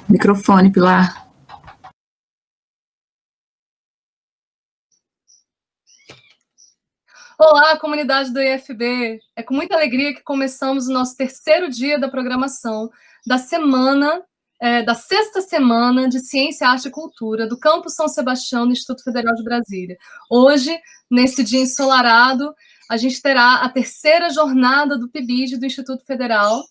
Microfone, Pilar. Olá, comunidade do IFB. É com muita alegria que começamos o nosso terceiro dia da programação da semana, da sexta semana de Ciência, Arte e Cultura do Campus São Sebastião do Instituto Federal de Brasília. Hoje, nesse dia ensolarado, a gente terá a terceira jornada do PIBID do Instituto Federal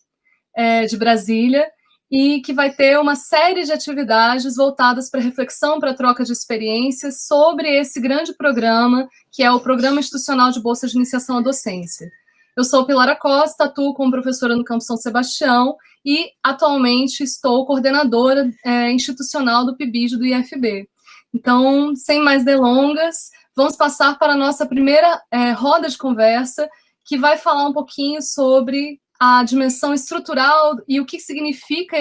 de Brasília, e que vai ter uma série de atividades voltadas para reflexão, para troca de experiências sobre esse grande programa, que é o Programa Institucional de Bolsa de Iniciação à Docência. Eu sou Pilar Acosta, atuo como professora no Campus São Sebastião e, atualmente, estou coordenadora institucional do PIBID do IFB. Então, sem mais delongas, vamos passar para a nossa primeira roda de conversa, que vai falar um pouquinho sobre a dimensão estrutural e o que significa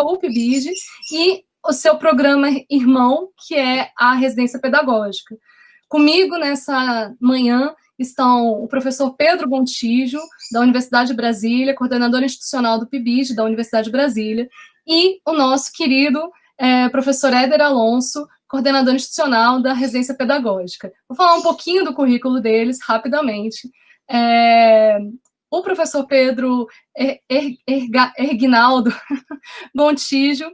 o PIBID e o seu programa irmão, que é a residência pedagógica. Comigo, nessa manhã, estão o professor Pedro Gontijo, da Universidade de Brasília, coordenador institucional do PIBID da Universidade de Brasília, e o nosso querido professor Éder Alonso, coordenador institucional da residência pedagógica. Vou falar um pouquinho do currículo deles, rapidamente. O professor Pedro Erginaldo Gontijo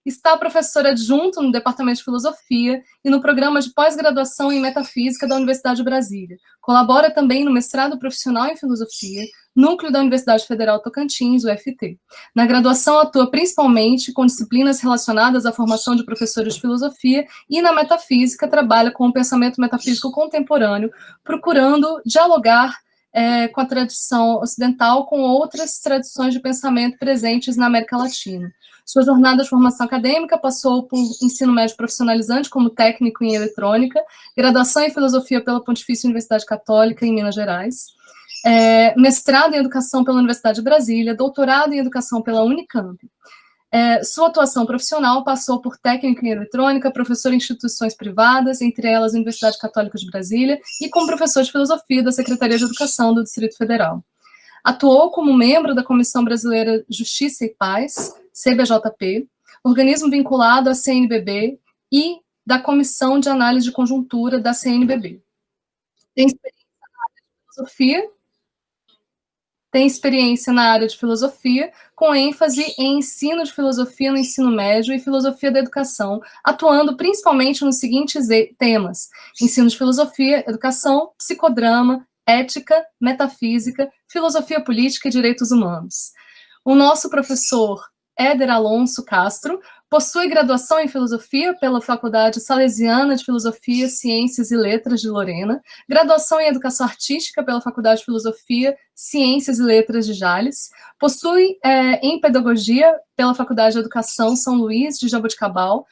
está professor adjunto no Departamento de Filosofia e no Programa de Pós-Graduação em Metafísica da Universidade de Brasília. Colabora também no Mestrado Profissional em Filosofia, núcleo da Universidade Federal Tocantins, UFT. Na graduação, atua principalmente com disciplinas relacionadas à formação de professores de filosofia e, na metafísica, trabalha com o pensamento metafísico contemporâneo, procurando dialogar com a tradição ocidental, com outras tradições de pensamento presentes na América Latina. Sua jornada de formação acadêmica passou por ensino médio profissionalizante como técnico em eletrônica, graduação em filosofia pela Pontifícia Universidade Católica em Minas Gerais, mestrado em educação pela Universidade de Brasília, doutorado em educação pela Unicamp. Sua atuação profissional passou por técnico em eletrônica, professor em instituições privadas, entre elas a Universidade Católica de Brasília, e como professor de filosofia da Secretaria de Educação do Distrito Federal. Atuou como membro da Comissão Brasileira Justiça e Paz, CBJP, organismo vinculado à CNBB, e da Comissão de Análise de Conjuntura da CNBB. Tem experiência na área de filosofia, com ênfase em ensino de filosofia no ensino médio e filosofia da educação, atuando principalmente nos seguintes temas: ensino de filosofia, educação, psicodrama, ética, metafísica, filosofia política e direitos humanos. O nosso professor Éder Alonso Castro possui graduação em filosofia pela Faculdade Salesiana de Filosofia, Ciências e Letras de Lorena, graduação em educação artística pela Faculdade de Filosofia, Ciências e Letras de Jales, possui em pedagogia pela Faculdade de Educação São Luís de Jaboticabal,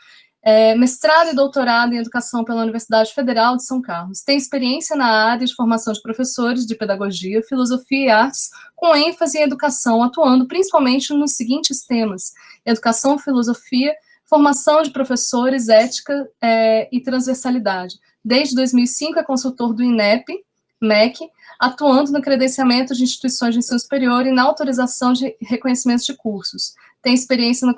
mestrado e doutorado em educação pela Universidade Federal de São Carlos. Tem experiência na área de formação de professores de pedagogia, filosofia e artes, com ênfase em educação, atuando principalmente nos seguintes temas: educação, filosofia, formação de professores, ética e transversalidade. Desde 2005 é consultor do INEP, MEC, atuando no credenciamento de instituições de ensino superior e na autorização de reconhecimentos de cursos. Tem experiência em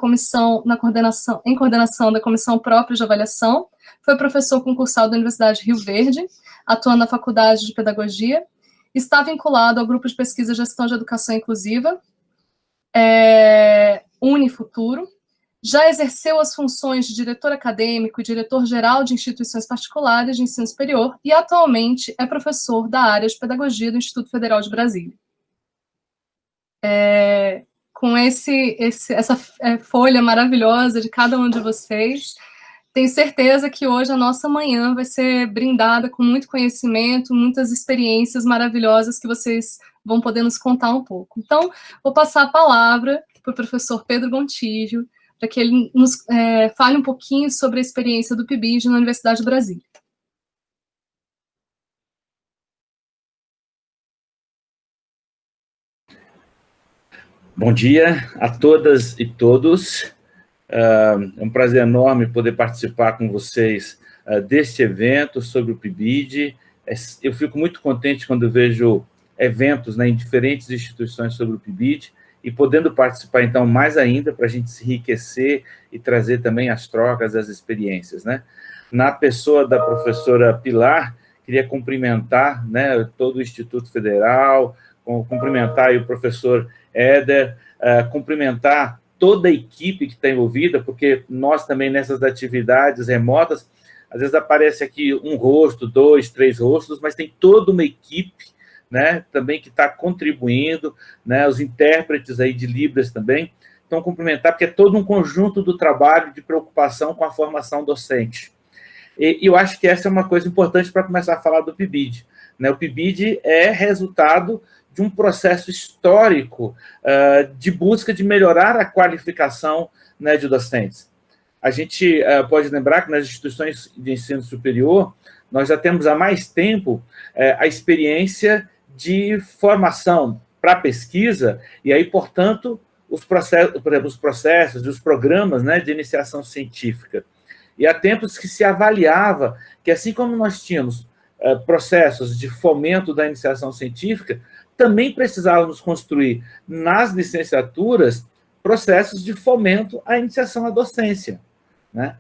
coordenação da comissão própria de avaliação, foi professor concursal da Universidade de Rio Verde, atuando na Faculdade de Pedagogia, está vinculado ao Grupo de Pesquisa e Gestão de Educação Inclusiva, Unifuturo, já exerceu as funções de diretor acadêmico e diretor-geral de instituições particulares de ensino superior e atualmente é professor da área de pedagogia do Instituto Federal de Brasília. Com essa folha maravilhosa de cada um de vocês, tenho certeza que hoje a nossa manhã vai ser brindada com muito conhecimento, muitas experiências maravilhosas que vocês vão poder nos contar um pouco. Então, vou passar a palavra para o professor Pedro Gontijo, para que ele nos fale um pouquinho sobre a experiência do PIBID na Universidade de Brasília. Bom dia a todas e todos. É um prazer enorme poder participar com vocês deste evento sobre o PIBID. Eu fico muito contente quando vejo eventos em diferentes instituições sobre o PIBID, e podendo participar, então, mais ainda, para a gente se enriquecer e trazer também as trocas, as experiências, né? Na pessoa da professora Pilar, queria cumprimentar, né, todo o Instituto Federal, cumprimentar aí o professor Éder, cumprimentar toda a equipe que está envolvida, porque nós também, nessas atividades remotas, às vezes aparece aqui um rosto, 2, 3 rostos, mas tem toda uma equipe, né, também que está contribuindo, né, os intérpretes aí de Libras também. Então, cumprimentar, porque é todo um conjunto do trabalho de preocupação com a formação docente. E eu acho que essa é uma coisa importante para começar a falar do PIBID, né? O PIBID é resultado de um processo histórico de busca de melhorar a qualificação, né, de docentes. A gente pode lembrar que nas instituições de ensino superior, nós já temos há mais tempo a experiência de formação para pesquisa, e aí, portanto, os processos, por exemplo, os processos e os programas, né, de iniciação científica. E há tempos que se avaliava que, assim como nós tínhamos processos de fomento da iniciação científica, também precisávamos construir nas licenciaturas processos de fomento à iniciação à docência, né?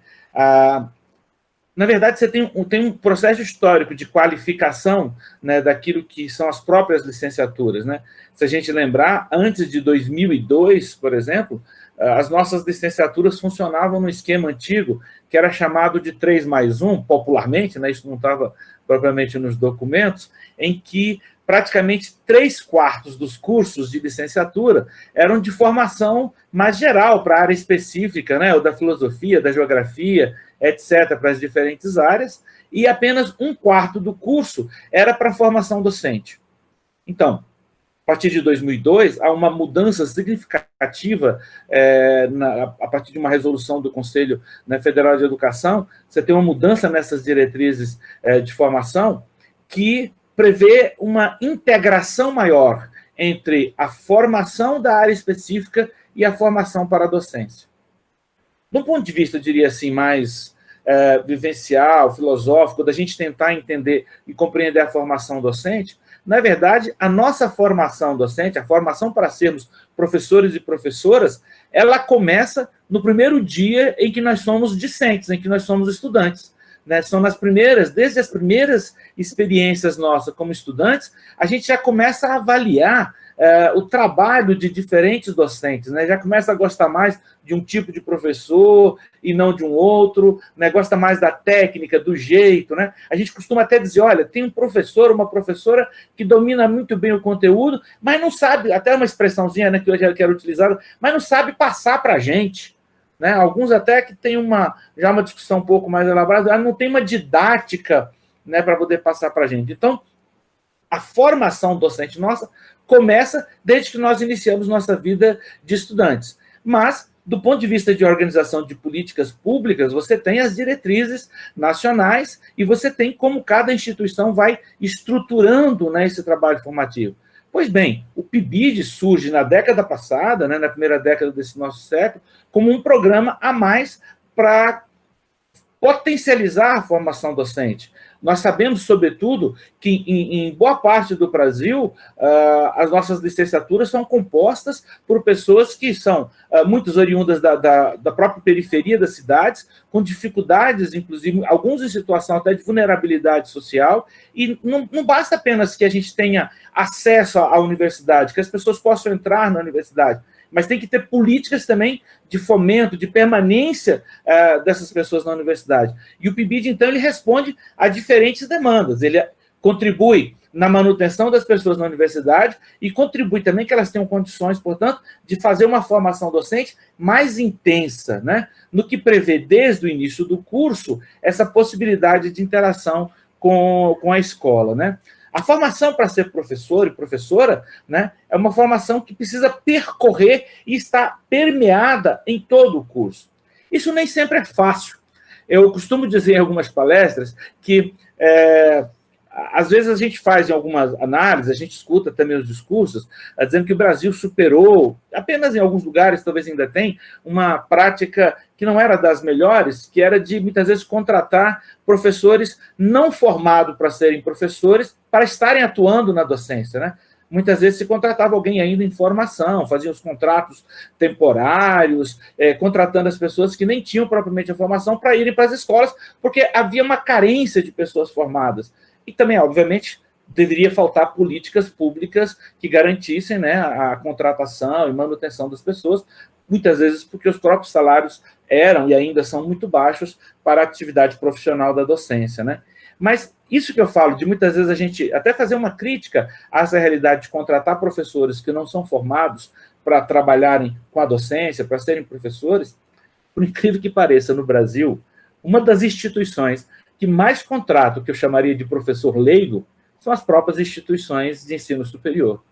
Na verdade, você tem um processo histórico de qualificação, né, daquilo que são as próprias licenciaturas, né? Se a gente lembrar, antes de 2002, por exemplo, as nossas licenciaturas funcionavam no esquema antigo, que era chamado de 3+1, popularmente, né, isso não estava propriamente nos documentos, em que praticamente 3/4 dos cursos de licenciatura eram de formação mais geral, para a área específica, né, ou da filosofia, da geografia, etc., para as diferentes áreas, e apenas 1/4 do curso era para formação docente. Então, a partir de 2002, há uma mudança significativa a partir de uma resolução do Conselho, né, Federal de Educação. Você tem uma mudança nessas diretrizes de formação que prevê uma integração maior entre a formação da área específica e a formação para a docência. De um ponto de vista, eu diria assim, mais vivencial, filosófico, da gente tentar entender e compreender a formação docente, na verdade, a nossa formação docente, a formação para sermos professores e professoras, ela começa no primeiro dia em que nós somos discentes, em que nós somos estudantes, né? São desde as primeiras experiências nossas como estudantes, a gente já começa a avaliar o trabalho de diferentes docentes, né? Já começa a gostar mais de um tipo de professor e não de um outro, né? Gosta mais da técnica, do jeito, né? A gente costuma até dizer, olha, tem um professor, uma professora que domina muito bem o conteúdo, mas não sabe, até uma expressãozinha, né, que hoje era utilizada, mas não sabe passar para a gente, né? Alguns até que tem já uma discussão um pouco mais elaborada, não tem uma didática, né, para poder passar para a gente. Então, a formação docente nossa começa desde que nós iniciamos nossa vida de estudantes. Mas, do ponto de vista de organização de políticas públicas, você tem as diretrizes nacionais e você tem como cada instituição vai estruturando, né, esse trabalho formativo. Pois bem, o PIBID surge na década passada, né, na primeira década desse nosso século, como um programa a mais para potencializar a formação docente. Nós sabemos, sobretudo, que em boa parte do Brasil, as nossas licenciaturas são compostas por pessoas que são muitas oriundas da própria periferia das cidades, com dificuldades, inclusive, alguns em situação até de vulnerabilidade social, e não basta apenas que a gente tenha acesso à universidade, que as pessoas possam entrar na universidade, mas tem que ter políticas também de fomento, de permanência dessas pessoas na universidade. E o PIBID, então, ele responde a diferentes demandas. Ele contribui na manutenção das pessoas na universidade e contribui também que elas tenham condições, portanto, de fazer uma formação docente mais intensa, né? No que prevê, desde o início do curso, essa possibilidade de interação com a escola, né? A formação para ser professor e professora, né, é uma formação que precisa percorrer e está permeada em todo o curso. Isso nem sempre é fácil. Eu costumo dizer em algumas palestras que, às vezes, a gente faz em algumas análises, a gente escuta também os discursos, dizendo que o Brasil superou, apenas em alguns lugares talvez ainda tem, uma prática que não era das melhores, que era de, muitas vezes, contratar professores não formados para serem professores, para estarem atuando na docência, né? muitas vezes se contratava alguém ainda em formação, fazia os contratos temporários, contratando as pessoas que nem tinham propriamente a formação para irem para as escolas, porque havia uma carência de pessoas formadas. E também, obviamente, deveria faltar políticas públicas que garantissem, né, a contratação e manutenção das pessoas, muitas vezes porque os próprios salários eram e ainda são muito baixos para a atividade profissional da docência, né? Mas isso que eu falo, de muitas vezes a gente até fazer uma crítica a essa realidade de contratar professores que não são formados para trabalharem com a docência, para serem professores, por incrível que pareça, no Brasil, uma das instituições que mais contrata o que eu chamaria de professor leigo são as próprias instituições de ensino superior.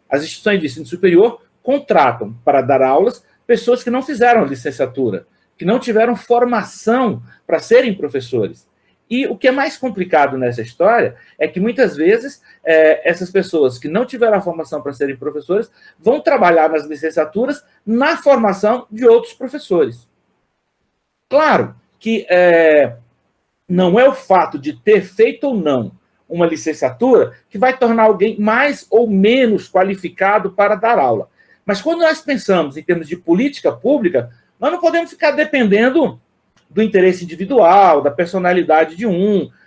As instituições de ensino superior contratam para dar aulas pessoas que não fizeram licenciatura, que não tiveram formação para serem professores. E o que é mais complicado nessa história é que, muitas vezes, essas pessoas que não tiveram a formação para serem professores vão trabalhar nas licenciaturas na formação de outros professores. Claro que não é o fato de ter feito ou não uma licenciatura que vai tornar alguém mais ou menos qualificado para dar aula. Mas quando nós pensamos em termos de política pública, nós não podemos ficar dependendo do interesse individual, da personalidade de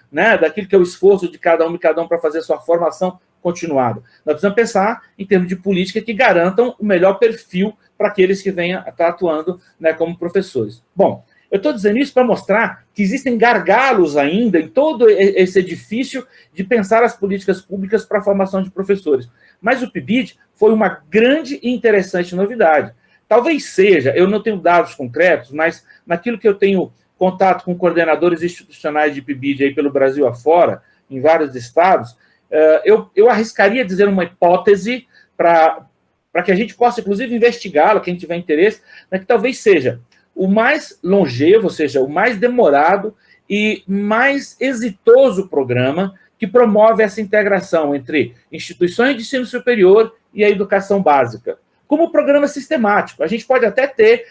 né, daquilo que é o esforço de cada um para fazer sua formação continuada. Nós precisamos pensar em termos de política que garantam o melhor perfil para aqueles que venham a estar atuando, né, como professores. Bom, eu estou dizendo isso para mostrar que existem gargalos ainda em todo esse edifício de pensar as políticas públicas para a formação de professores. Mas o PIBID foi uma grande e interessante novidade. Talvez seja, eu não tenho dados concretos, mas naquilo que eu tenho contato com coordenadores institucionais de PIBID aí pelo Brasil afora, em vários estados, eu arriscaria dizer uma hipótese para que a gente possa, inclusive, investigá-la, quem tiver interesse, né, que talvez seja o mais longevo, ou seja, o mais demorado e mais exitoso programa que promove essa integração entre instituições de ensino superior e a educação básica, como programa sistemático. A gente pode até ter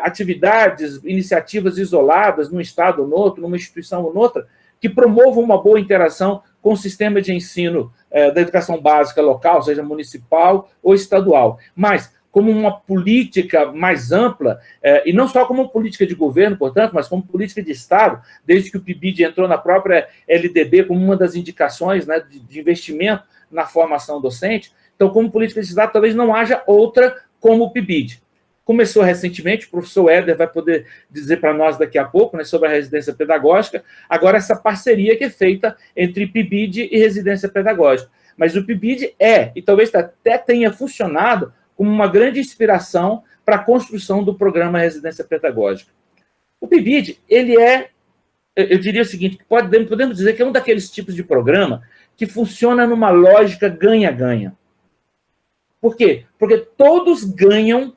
atividades, iniciativas isoladas num estado ou no outro, numa instituição ou noutra, que promovam uma boa interação com o sistema de ensino da educação básica local, seja municipal ou estadual. Mas como uma política mais ampla, e não só como política de governo, portanto, mas como política de Estado, desde que o PIBID entrou na própria LDB como uma das indicações, né, de investimento na formação docente. Então, como política de Estado, talvez não haja outra como o PIBID. Começou recentemente, o professor Éder vai poder dizer para nós daqui a pouco, né, sobre a residência pedagógica, agora essa parceria que é feita entre PIBID e residência pedagógica. Mas o PIBID e talvez até tenha funcionado como uma grande inspiração para a construção do programa Residência Pedagógica. O PIBID, ele eu diria o seguinte, podemos dizer que é um daqueles tipos de programa que funciona numa lógica ganha-ganha. Por quê? Porque todos ganham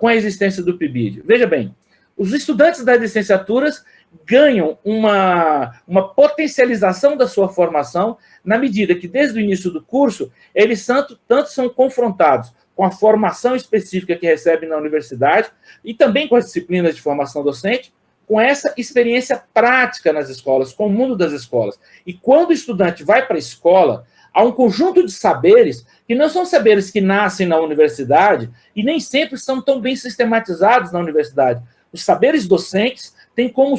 com a existência do PIBID. Veja bem, os estudantes das licenciaturas ganham uma potencialização da sua formação na medida que, desde o início do curso, eles tanto são confrontados com a formação específica que recebem na universidade e também com as disciplinas de formação docente, com essa experiência prática nas escolas, com o mundo das escolas. E quando o estudante vai para a escola, há um conjunto de saberes que não são saberes que nascem na universidade e nem sempre são tão bem sistematizados na universidade. Os saberes docentes têm como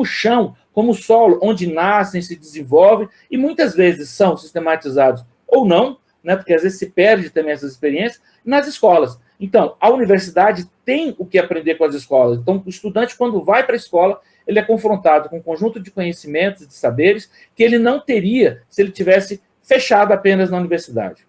chão, como solo, onde nascem, se desenvolvem, e muitas vezes são sistematizados ou não, né, porque às vezes se perde também essas experiências, nas escolas. Então, a universidade tem o que aprender com as escolas. Então, o estudante, quando vai para a escola, ele é confrontado com um conjunto de conhecimentos, de saberes, que ele não teria se ele tivesse fechado apenas na universidade.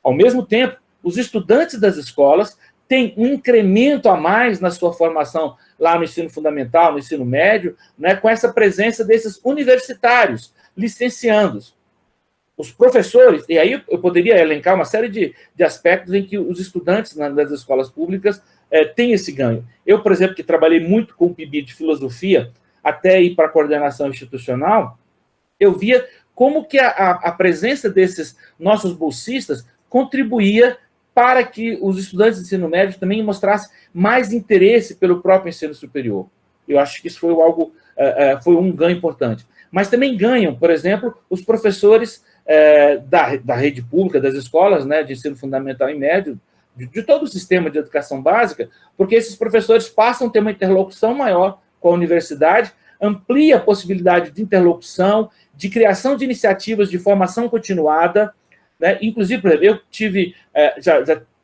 Ao mesmo tempo, os estudantes das escolas têm um incremento a mais na sua formação lá no ensino fundamental, no ensino médio, né, com essa presença desses universitários, licenciandos. Os professores, e aí eu poderia elencar uma série de aspectos em que os estudantes das escolas públicas têm esse ganho. Eu, por exemplo, que trabalhei muito com o PIBID de filosofia, até ir para a coordenação institucional, eu via como que a presença desses nossos bolsistas contribuía para que os estudantes de ensino médio também mostrassem mais interesse pelo próprio ensino superior. Eu acho que isso foi algo, foi um ganho importante. Mas também ganham, por exemplo, os professores da rede pública, das escolas, né, de ensino fundamental e médio, de todo o sistema de educação básica, porque esses professores passam a ter uma interlocução maior com a universidade, amplia a possibilidade de interlocução, de criação de iniciativas de formação continuada, né? Inclusive, por exemplo, eu tive,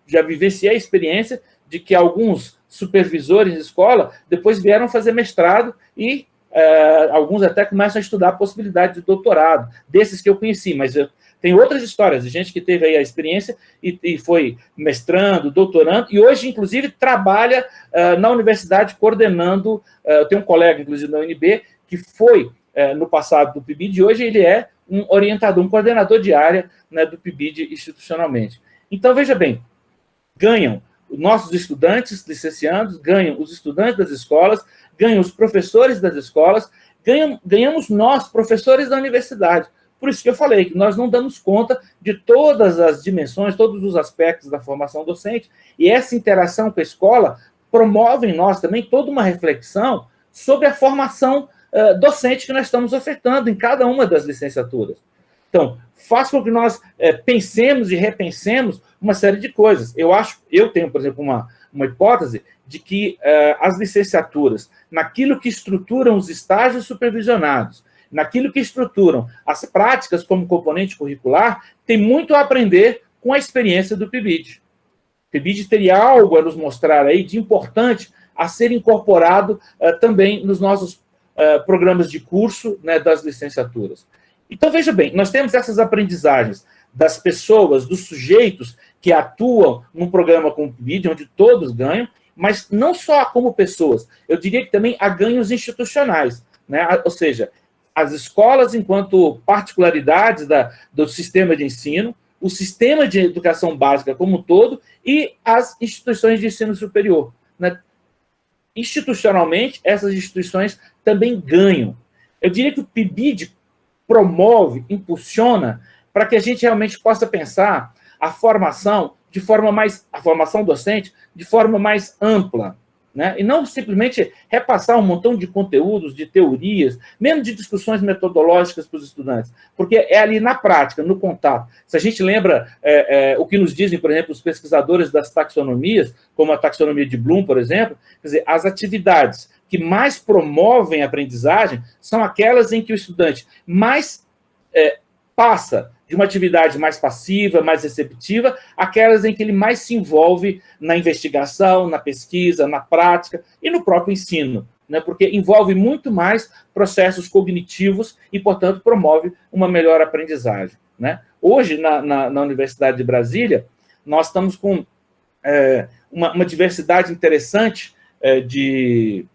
já vivenciei a experiência de que alguns supervisores de escola depois vieram fazer mestrado e alguns até começam a estudar a possibilidade de doutorado, desses que eu conheci, mas tem outras histórias de gente que teve aí a experiência e foi mestrando, doutorando, e hoje, inclusive, trabalha na universidade coordenando. Eu tenho um colega, inclusive, da UNB, que foi no passado do PIBID, e hoje ele é um orientador, um coordenador de área, né, do PIBID institucionalmente. Então, veja bem, ganham os nossos estudantes licenciados, ganham os estudantes das escolas, ganham os professores das escolas, ganhamos nós, professores da universidade. Por isso que eu falei que nós não damos conta de todas as dimensões, todos os aspectos da formação docente, e essa interação com a escola promove em nós também toda uma reflexão sobre a formação docente que nós estamos ofertando em cada uma das licenciaturas. Então, faz com que nós pensemos e repensemos uma série de coisas. Eu tenho, por exemplo, uma hipótese de que as licenciaturas, naquilo que estruturam os estágios supervisionados, naquilo que estruturam as práticas como componente curricular, tem muito a aprender com a experiência do PIBID. O PIBID teria algo a nos mostrar aí de importante a ser incorporado também nos nossos programas de curso, né, das licenciaturas. Então, veja bem, nós temos essas aprendizagens das pessoas, dos sujeitos que atuam num programa como o PIBID, onde todos ganham, mas não só como pessoas, eu diria que também há ganhos institucionais, né? Ou seja, as escolas enquanto particularidades do sistema de ensino, o sistema de educação básica como um todo e as instituições de ensino superior, né? Institucionalmente, essas instituições também ganham. Eu diria que o PIBID promove, impulsiona, para que a gente realmente possa pensar a formação docente de forma mais ampla, né? E não simplesmente repassar um montão de conteúdos, de teorias, mesmo de discussões metodológicas para os estudantes, porque é ali na prática, no contato. Se a gente lembra o que nos dizem, por exemplo, os pesquisadores das taxonomias, como a taxonomia de Bloom, por exemplo, quer dizer, as atividades que mais promovem a aprendizagem são aquelas em que o estudante mais passa de uma atividade mais passiva, mais receptiva, aquelas em que ele mais se envolve na investigação, na pesquisa, na prática e no próprio ensino, né? Porque envolve muito mais processos cognitivos e, portanto, promove uma melhor aprendizagem, né? Hoje, na Universidade de Brasília, nós estamos com uma diversidade interessante de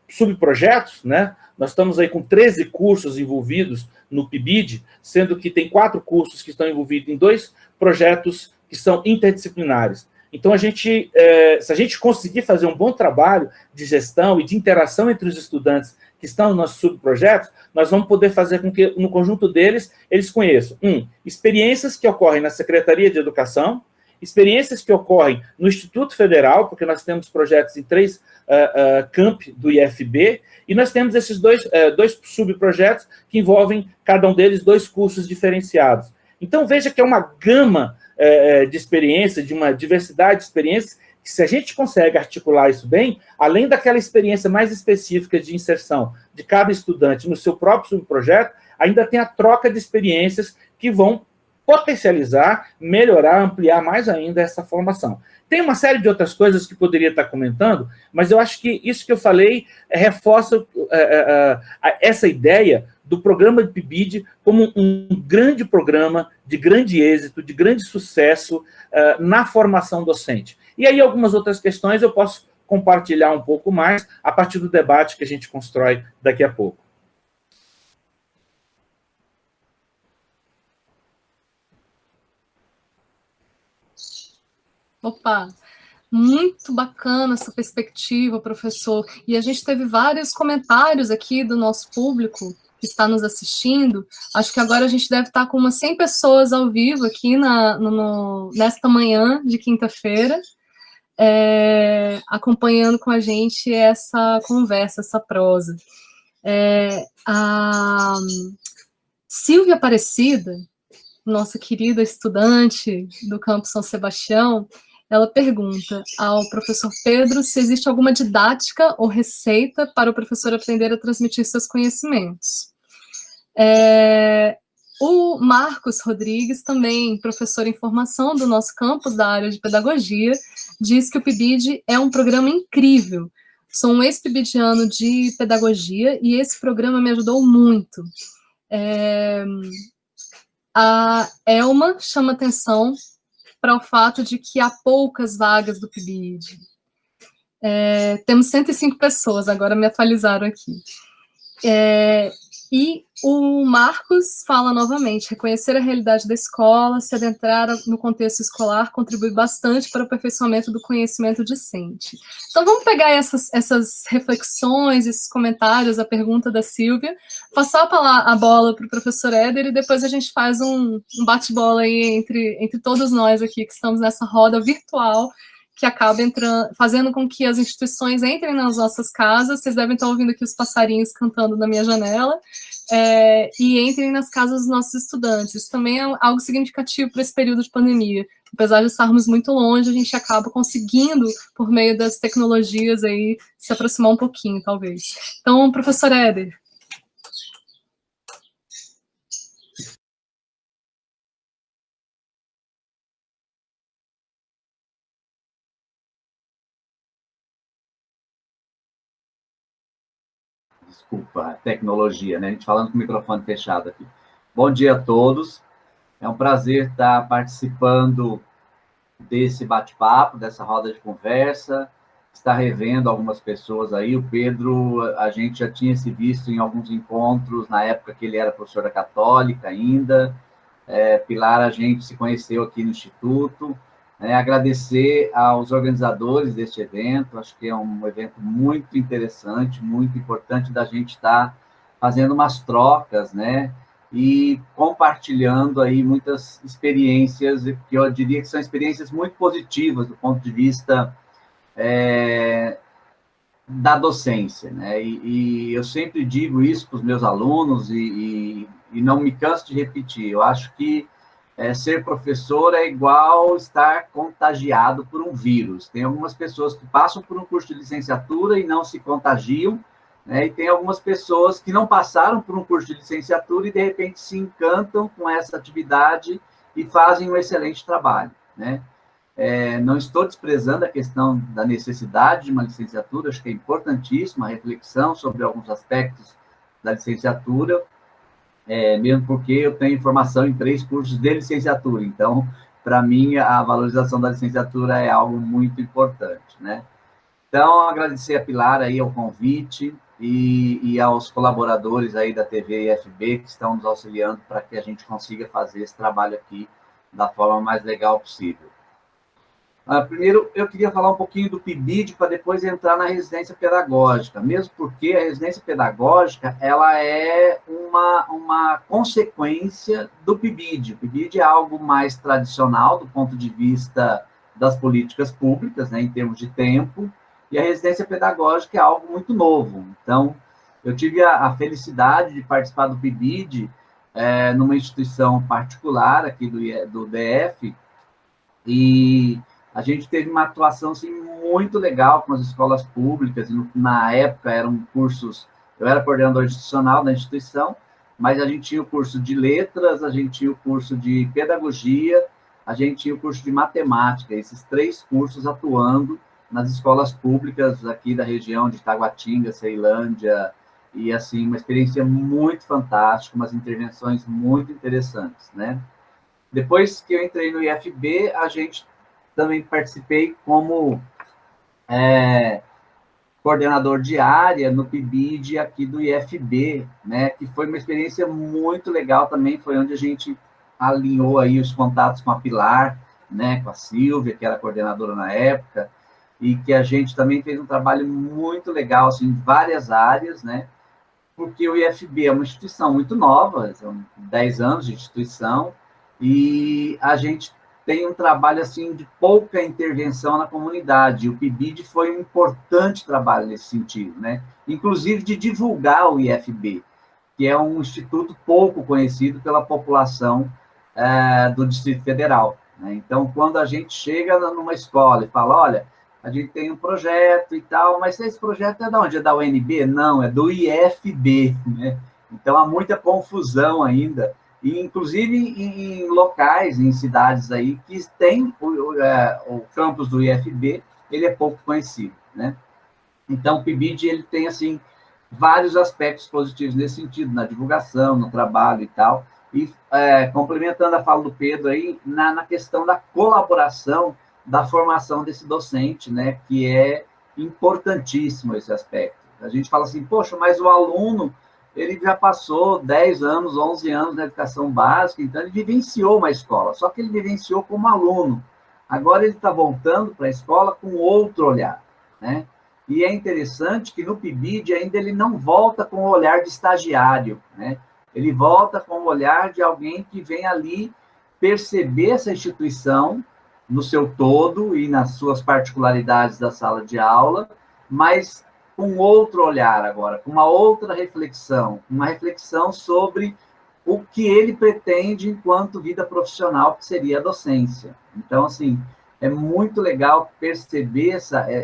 subprojetos, né? Nós estamos aí com 13 cursos envolvidos no PIBID, sendo que tem 4 cursos que estão envolvidos em 2 projetos que são interdisciplinares. Então, se a gente conseguir fazer um bom trabalho de gestão e de interação entre os estudantes que estão nos nossos subprojetos, nós vamos poder fazer com que, no conjunto deles, eles conheçam, experiências que ocorrem na Secretaria de Educação, experiências que ocorrem no Instituto Federal, porque nós temos projetos em 3 campi do IFB, e nós temos esses dois subprojetos que envolvem, cada um deles, 2 cursos diferenciados. Então, veja que é uma gama de experiências, de uma diversidade de experiências, que se a gente consegue articular isso bem, além daquela experiência mais específica de inserção de cada estudante no seu próprio subprojeto, ainda tem a troca de experiências que vão potencializar, melhorar, ampliar mais ainda essa formação. Tem uma série de outras coisas que poderia estar comentando, mas eu acho que isso que eu falei reforça essa ideia do programa de PIBID como um grande programa de grande êxito, de grande sucesso na formação docente. E aí algumas outras questões eu posso compartilhar um pouco mais a partir do debate que a gente constrói daqui a pouco. Opa, muito bacana essa perspectiva, professor. E a gente teve vários comentários aqui do nosso público que está nos assistindo. Acho que agora a gente deve estar com umas 100 pessoas ao vivo aqui nesta manhã de quinta-feira. acompanhando com a gente essa conversa, essa prosa. A Silvia Aparecida, nossa querida estudante do Campo São Sebastião, ela pergunta ao professor Pedro se existe alguma didática ou receita para o professor aprender a transmitir seus conhecimentos. O Marcos Rodrigues, também professor em formação do nosso campus da área de pedagogia, diz que o PIBID é um programa incrível. Sou um ex-pibidiano de pedagogia e esse programa me ajudou muito. A Elma chama atenção para o fato de que há poucas vagas do PIBID. Temos 105 pessoas, agora me atualizaram aqui. E o Marcos fala novamente, reconhecer a realidade da escola, se adentrar no contexto escolar, contribui bastante para o aperfeiçoamento do conhecimento discente. Então, vamos pegar essas reflexões, esses comentários, a pergunta da Silvia, passar a bola para o professor Éder e depois a gente faz um bate-bola aí entre todos nós aqui que estamos nessa roda virtual que acaba fazendo com que as instituições entrem nas nossas casas. Vocês devem estar ouvindo aqui os passarinhos cantando na minha janela, e entrem nas casas dos nossos estudantes. Isso também é algo significativo para esse período de pandemia. Apesar de estarmos muito longe, a gente acaba conseguindo, por meio das tecnologias, aí, se aproximar um pouquinho, talvez. Então, professor Éder. Desculpa, tecnologia, né? A gente falando com o microfone fechado aqui. Bom dia a todos. É um prazer estar participando desse bate-papo, dessa roda de conversa, estar revendo algumas pessoas aí. O Pedro, a gente já tinha se visto em alguns encontros, na época que ele era professora católica ainda. Pilar, a gente se conheceu aqui no Instituto. Agradecer aos organizadores deste evento, acho que é um evento muito interessante, muito importante da gente estar fazendo umas trocas, né? E compartilhando aí muitas experiências, que eu diria que são experiências muito positivas do ponto de vista da docência, né? E eu sempre digo isso para os meus alunos e não me canso de repetir, eu acho que ser professor é igual estar contagiado por um vírus. Tem algumas pessoas que passam por um curso de licenciatura e não se contagiam, né? E tem algumas pessoas que não passaram por um curso de licenciatura e, de repente, se encantam com essa atividade e fazem um excelente trabalho, né? Não estou desprezando a questão da necessidade de uma licenciatura, acho que é importantíssima a reflexão sobre alguns aspectos da licenciatura, mesmo porque eu tenho formação em 3 cursos de licenciatura, então, para mim, a valorização da licenciatura é algo muito importante, né? Então, agradecer a Pilar aí ao convite e aos colaboradores aí da TV IFB que estão nos auxiliando para que a gente consiga fazer esse trabalho aqui da forma mais legal possível. Primeiro, eu queria falar um pouquinho do PIBID para depois entrar na residência pedagógica, mesmo porque a residência pedagógica ela é uma consequência do PIBID. O PIBID é algo mais tradicional do ponto de vista das políticas públicas, né, em termos de tempo, e a residência pedagógica é algo muito novo. Então, eu tive a felicidade de participar do PIBID numa instituição particular aqui do DF, e a gente teve uma atuação assim, muito legal com as escolas públicas, e na época eram cursos, eu era coordenador institucional da instituição, mas a gente tinha o curso de letras, a gente tinha o curso de pedagogia, a gente tinha o curso de matemática, esses 3 cursos atuando nas escolas públicas aqui da região de Taguatinga, Ceilândia, e assim, uma experiência muito fantástica, umas intervenções muito interessantes, né? Depois que eu entrei no IFB, a gente também participei como coordenador de área no PIBID aqui do IFB, né, que foi uma experiência muito legal também, foi onde a gente alinhou aí os contatos com a Pilar, né, com a Silvia, que era coordenadora na época, e que a gente também fez um trabalho muito legal, assim, em várias áreas, né, porque o IFB é uma instituição muito nova, são 10 anos de instituição, e a gente tem um trabalho assim de pouca intervenção na comunidade. O PIBID foi um importante trabalho nesse sentido, né? Inclusive de divulgar o IFB, que é um instituto pouco conhecido pela população do Distrito Federal, né? Então, quando a gente chega numa escola e fala, olha, a gente tem um projeto e tal, mas esse projeto é de onde? É da UNB? Não, é do IFB, né? Então, há muita confusão ainda, e inclusive em locais, em cidades aí, que tem o campus do IFB, ele é pouco conhecido, né? Então, o PIBID, ele tem, assim, vários aspectos positivos nesse sentido, na divulgação, no trabalho e tal, e complementando a fala do Pedro aí, na questão da colaboração, da formação desse docente, né, que é importantíssimo esse aspecto. A gente fala assim, poxa, mas o aluno, ele já passou 10 anos, 11 anos na educação básica, então ele vivenciou uma escola, só que ele vivenciou como aluno. Agora ele está voltando para a escola com outro olhar, né? E é interessante que no PIBID ainda ele não volta com o olhar de estagiário, né? Ele volta com o olhar de alguém que vem ali perceber essa instituição no seu todo e nas suas particularidades da sala de aula, mas com outro olhar agora, com uma outra reflexão, uma reflexão sobre o que ele pretende enquanto vida profissional, que seria a docência. Então, assim, é muito legal perceber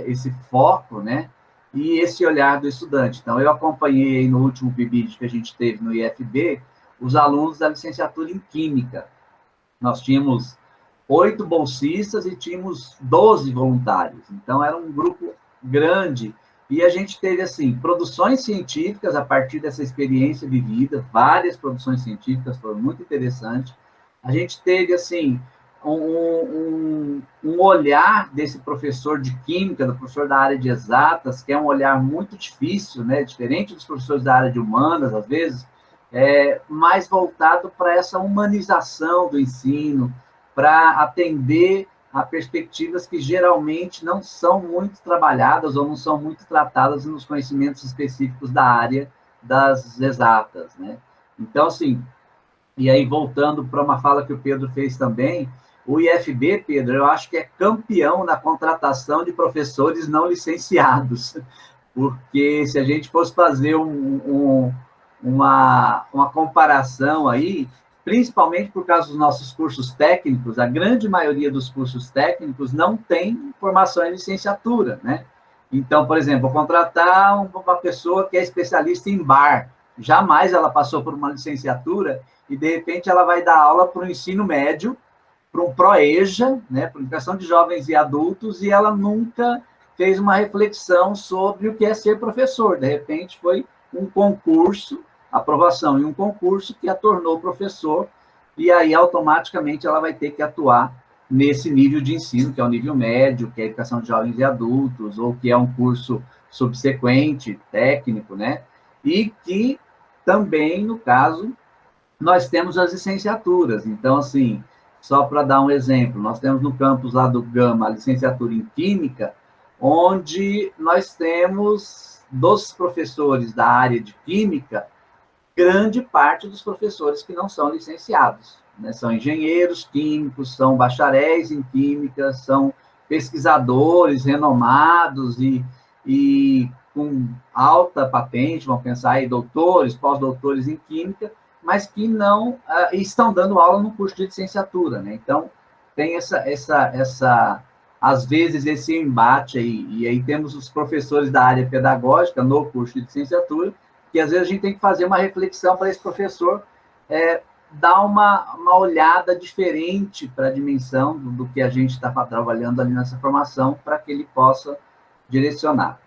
esse foco, né? E esse olhar do estudante. Então, eu acompanhei no último PIBID que a gente teve no IFB, os alunos da licenciatura em Química. Nós tínhamos 8 bolsistas e tínhamos 12 voluntários. Então, era um grupo grande. E a gente teve, assim, produções científicas a partir dessa experiência vivida, várias produções científicas, foram muito interessantes. A gente teve, assim, um olhar desse professor de química, do professor da área de exatas, que é um olhar muito difícil, né, diferente dos professores da área de humanas, às vezes, mais voltado para essa humanização do ensino, para atender a perspectivas que geralmente não são muito trabalhadas ou não são muito tratadas nos conhecimentos específicos da área das exatas, né? Então, assim, e aí voltando para uma fala que o Pedro fez também, o IFB, Pedro, eu acho que é campeão na contratação de professores não licenciados, porque se a gente fosse fazer uma comparação aí, principalmente por causa dos nossos cursos técnicos, a grande maioria dos cursos técnicos não tem formação em licenciatura, né? Então, por exemplo, vou contratar uma pessoa que é especialista em bar, jamais ela passou por uma licenciatura e, de repente, ela vai dar aula para o ensino médio, para um ProEja, né, para educação de jovens e adultos, e ela nunca fez uma reflexão sobre o que é ser professor. De repente, foi um concurso, aprovação em um concurso que a tornou professor, e aí, automaticamente, ela vai ter que atuar nesse nível de ensino, que é o nível médio, que é a educação de jovens e adultos, ou que é um curso subsequente, técnico, né? E que também, no caso, nós temos as licenciaturas. Então, assim, só para dar um exemplo, nós temos no campus lá do Gama a licenciatura em Química, onde nós temos dos professores da área de Química, grande parte dos professores que não são licenciados, né? São engenheiros químicos, são bacharéis em Química, são pesquisadores renomados e com alta patente, vamos pensar aí, doutores, pós-doutores em Química, mas que não estão dando aula no curso de licenciatura, né? Então, tem às vezes, esse embate aí, e aí temos os professores da área pedagógica no curso de licenciatura, que às vezes a gente tem que fazer uma reflexão para esse professor dar uma olhada diferente para a dimensão do que a gente está trabalhando ali nessa formação, para que ele possa direcionar.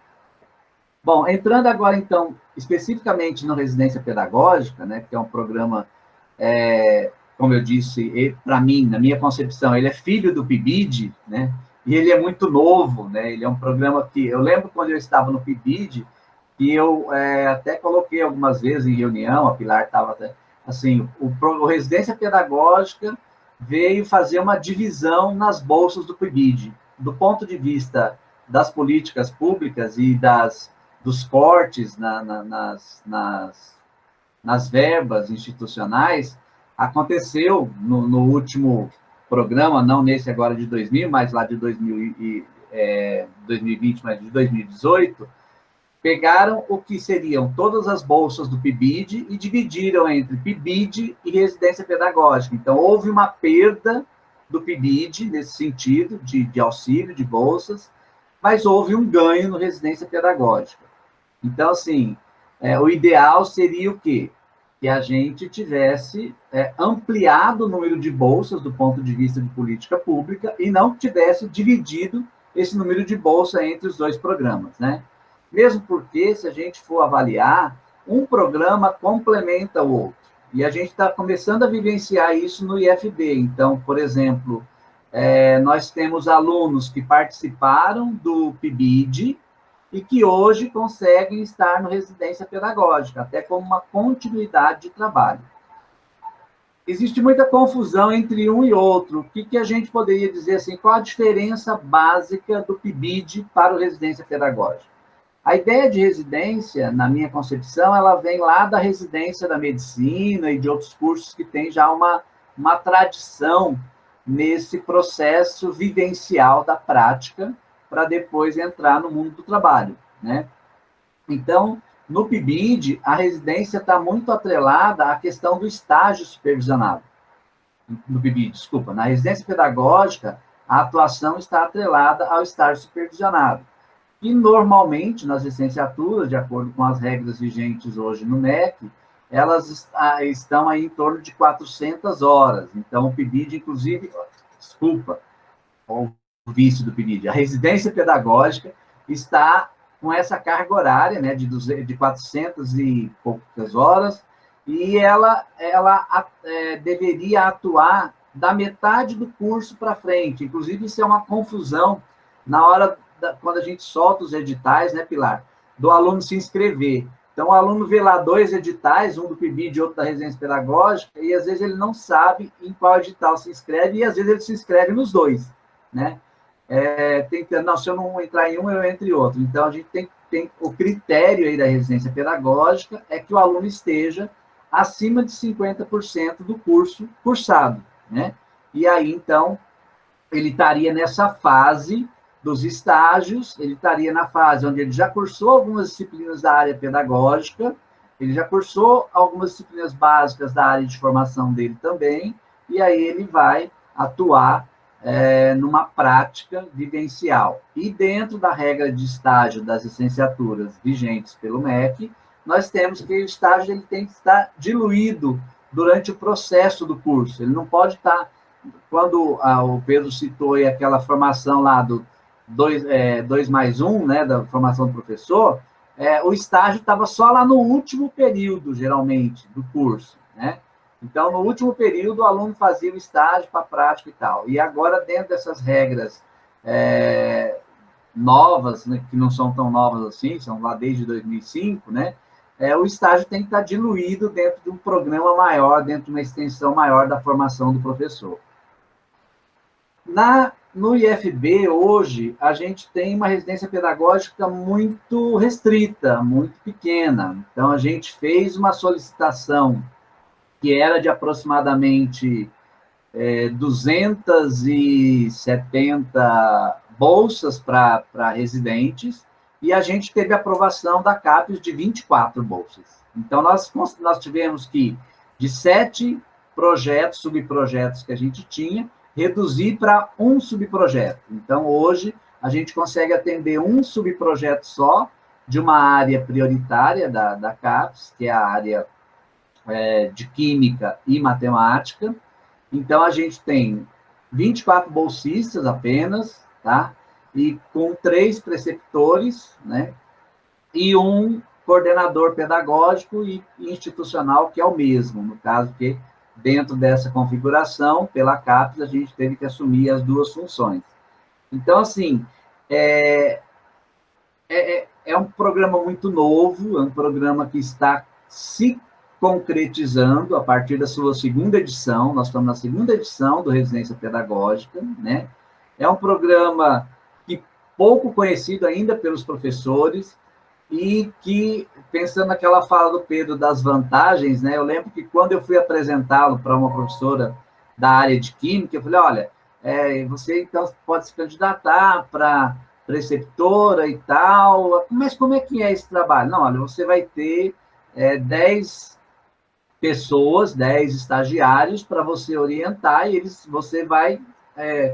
Bom, entrando agora, então, especificamente no Residência Pedagógica, né, que é um programa, como eu disse, para mim, na minha concepção, ele é filho do PIBID, né, e ele é muito novo, né, ele é um programa que, eu lembro quando eu estava no PIBID, que eu até coloquei algumas vezes em reunião, a Pilar estava até, assim, o Residência Pedagógica veio fazer uma divisão nas bolsas do PIBID, do ponto de vista das políticas públicas e dos cortes nas verbas institucionais. Aconteceu no último, programa, não nesse agora de 2000, mas lá de 2020, mas de 2018, pegaram o que seriam todas as bolsas do PIBID e dividiram entre PIBID e residência pedagógica. Então, houve uma perda do PIBID, nesse sentido, de auxílio, de bolsas, mas houve um ganho no residência pedagógica. Então, assim, o ideal seria o quê? Que a gente tivesse ampliado o número de bolsas do ponto de vista de política pública e não tivesse dividido esse número de bolsa entre os dois programas, né? Mesmo porque, se a gente for avaliar, um programa complementa o outro. E a gente está começando a vivenciar isso no IFB. Então, por exemplo, nós temos alunos que participaram do PIBID e que hoje conseguem estar no residência pedagógica, até como uma continuidade de trabalho. Existe muita confusão entre um e outro. O que a gente poderia dizer assim, qual a diferença básica do PIBID para o residência pedagógica? A ideia de residência, na minha concepção, ela vem lá da residência da medicina e de outros cursos que têm já uma tradição nesse processo vivencial da prática para depois entrar no mundo do trabalho, né? Então, no PIBID, a residência está muito atrelada à questão do estágio supervisionado. No PIBID, desculpa, na residência pedagógica, a atuação está atrelada ao estágio supervisionado. E, normalmente, nas licenciaturas, de acordo com as regras vigentes hoje no MEC, elas estão aí em torno de 400 horas. Então, o PIBID, inclusive, o vício do PIBID, a residência pedagógica está com essa carga horária, né, de 400 e poucas horas, e ela deveria atuar da metade do curso para frente. Inclusive, isso é uma confusão na hora quando a gente solta os editais, né, Pilar, do aluno se inscrever. Então, o aluno vê lá 2 editais, um do PIBID e outro da residência pedagógica, e às vezes ele não sabe em qual edital se inscreve, e às vezes ele se inscreve nos dois, né? Não, se eu não entrar em um, eu entro em outro. Então, a gente tem o critério aí da residência pedagógica é que o aluno esteja acima de 50% do curso cursado, né? E aí, então, ele estaria nessa fase dos estágios, ele estaria na fase onde ele já cursou algumas disciplinas da área pedagógica, ele já cursou algumas disciplinas básicas da área de formação dele também, e aí ele vai atuar numa prática vivencial. E dentro da regra de estágio das licenciaturas vigentes pelo MEC, nós temos que o estágio ele tem que estar diluído durante o processo do curso. Ele não pode estar, quando o Pedro citou aí aquela formação lá do 2+1, né, da formação do professor, o estágio estava só lá no último período, geralmente, do curso, né? Então, no último período, o aluno fazia o estágio para a prática e tal. E agora, dentro dessas regras novas, né, que não são tão novas assim, são lá desde 2005, né, o estágio tem que estar diluído dentro de um programa maior, dentro de uma extensão maior da formação do professor. No IFB, hoje, a gente tem uma residência pedagógica muito restrita, muito pequena. Então, a gente fez uma solicitação que era de aproximadamente 270 bolsas para residentes, e a gente teve aprovação da CAPES de 24 bolsas. Então, nós tivemos que, de 7 projetos, subprojetos que a gente tinha, reduzir para um subprojeto. Então, hoje, a gente consegue atender um subprojeto só de uma área prioritária da CAPES, que é a área de Química e Matemática. Então, a gente tem 24 bolsistas apenas, tá? E com 3 preceptores, né? E um coordenador pedagógico e institucional, que é o mesmo, no caso que dentro dessa configuração, pela CAPES, a gente teve que assumir as 2 funções. Então, assim, é um programa muito novo, é um programa que está se concretizando a partir da sua 2ª edição, nós estamos na 2ª edição do Residência Pedagógica, né? É um programa pouco conhecido ainda pelos professores, e que, pensando naquela fala do Pedro das vantagens, né, eu lembro que quando eu fui apresentá-lo para uma professora da área de Química, eu falei, olha, você então pode se candidatar para preceptora e tal, mas como é que é esse trabalho? Não, olha, você vai ter 10 pessoas, 10 estagiários para você orientar e você vai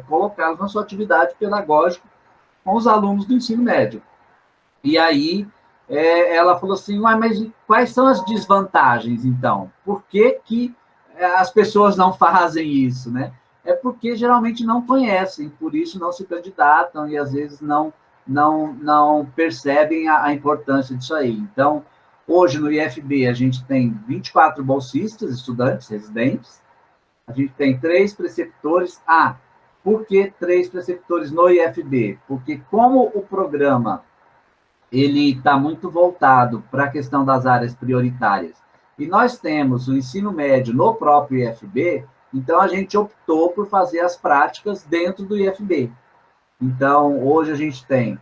colocá-los na sua atividade pedagógica com os alunos do ensino médio. E aí ela falou assim, mas quais são as desvantagens, então? Por que as pessoas não fazem isso, né? É porque geralmente não conhecem, por isso não se candidatam e às vezes não percebem a importância disso aí. Então, hoje no IFB a gente tem 24 bolsistas, estudantes, residentes, a gente tem 3 preceptores. Por que 3 preceptores no IFB? Porque como o programa ele está muito voltado para a questão das áreas prioritárias, e nós temos o ensino médio no próprio IFB, então a gente optou por fazer as práticas dentro do IFB. Então, hoje a gente tem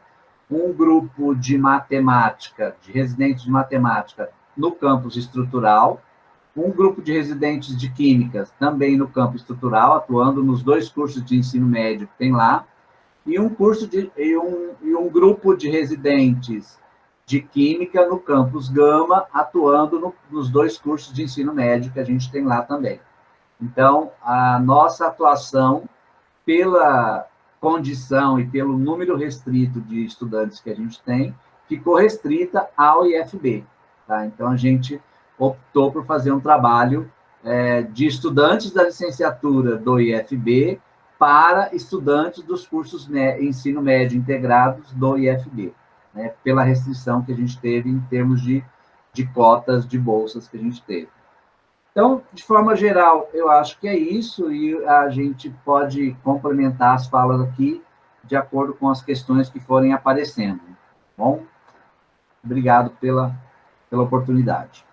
um grupo de matemática, de residentes de matemática no campus estrutural, um grupo de residentes de químicas também no campus estrutural, atuando nos 2 cursos de ensino médio que tem lá, e um grupo de residentes de Química no campus Gama, atuando nos 2 cursos de ensino médio que a gente tem lá também. Então, a nossa atuação, pela condição e pelo número restrito de estudantes que a gente tem, ficou restrita ao IFB. Tá? Então, a gente optou por fazer um trabalho de estudantes da licenciatura do IFB para estudantes dos cursos ensino médio integrados do IFB, né, pela restrição que a gente teve em termos de cotas de bolsas que a gente teve. Então, de forma geral, eu acho que é isso, e a gente pode complementar as falas aqui de acordo com as questões que forem aparecendo. Bom, obrigado pela oportunidade.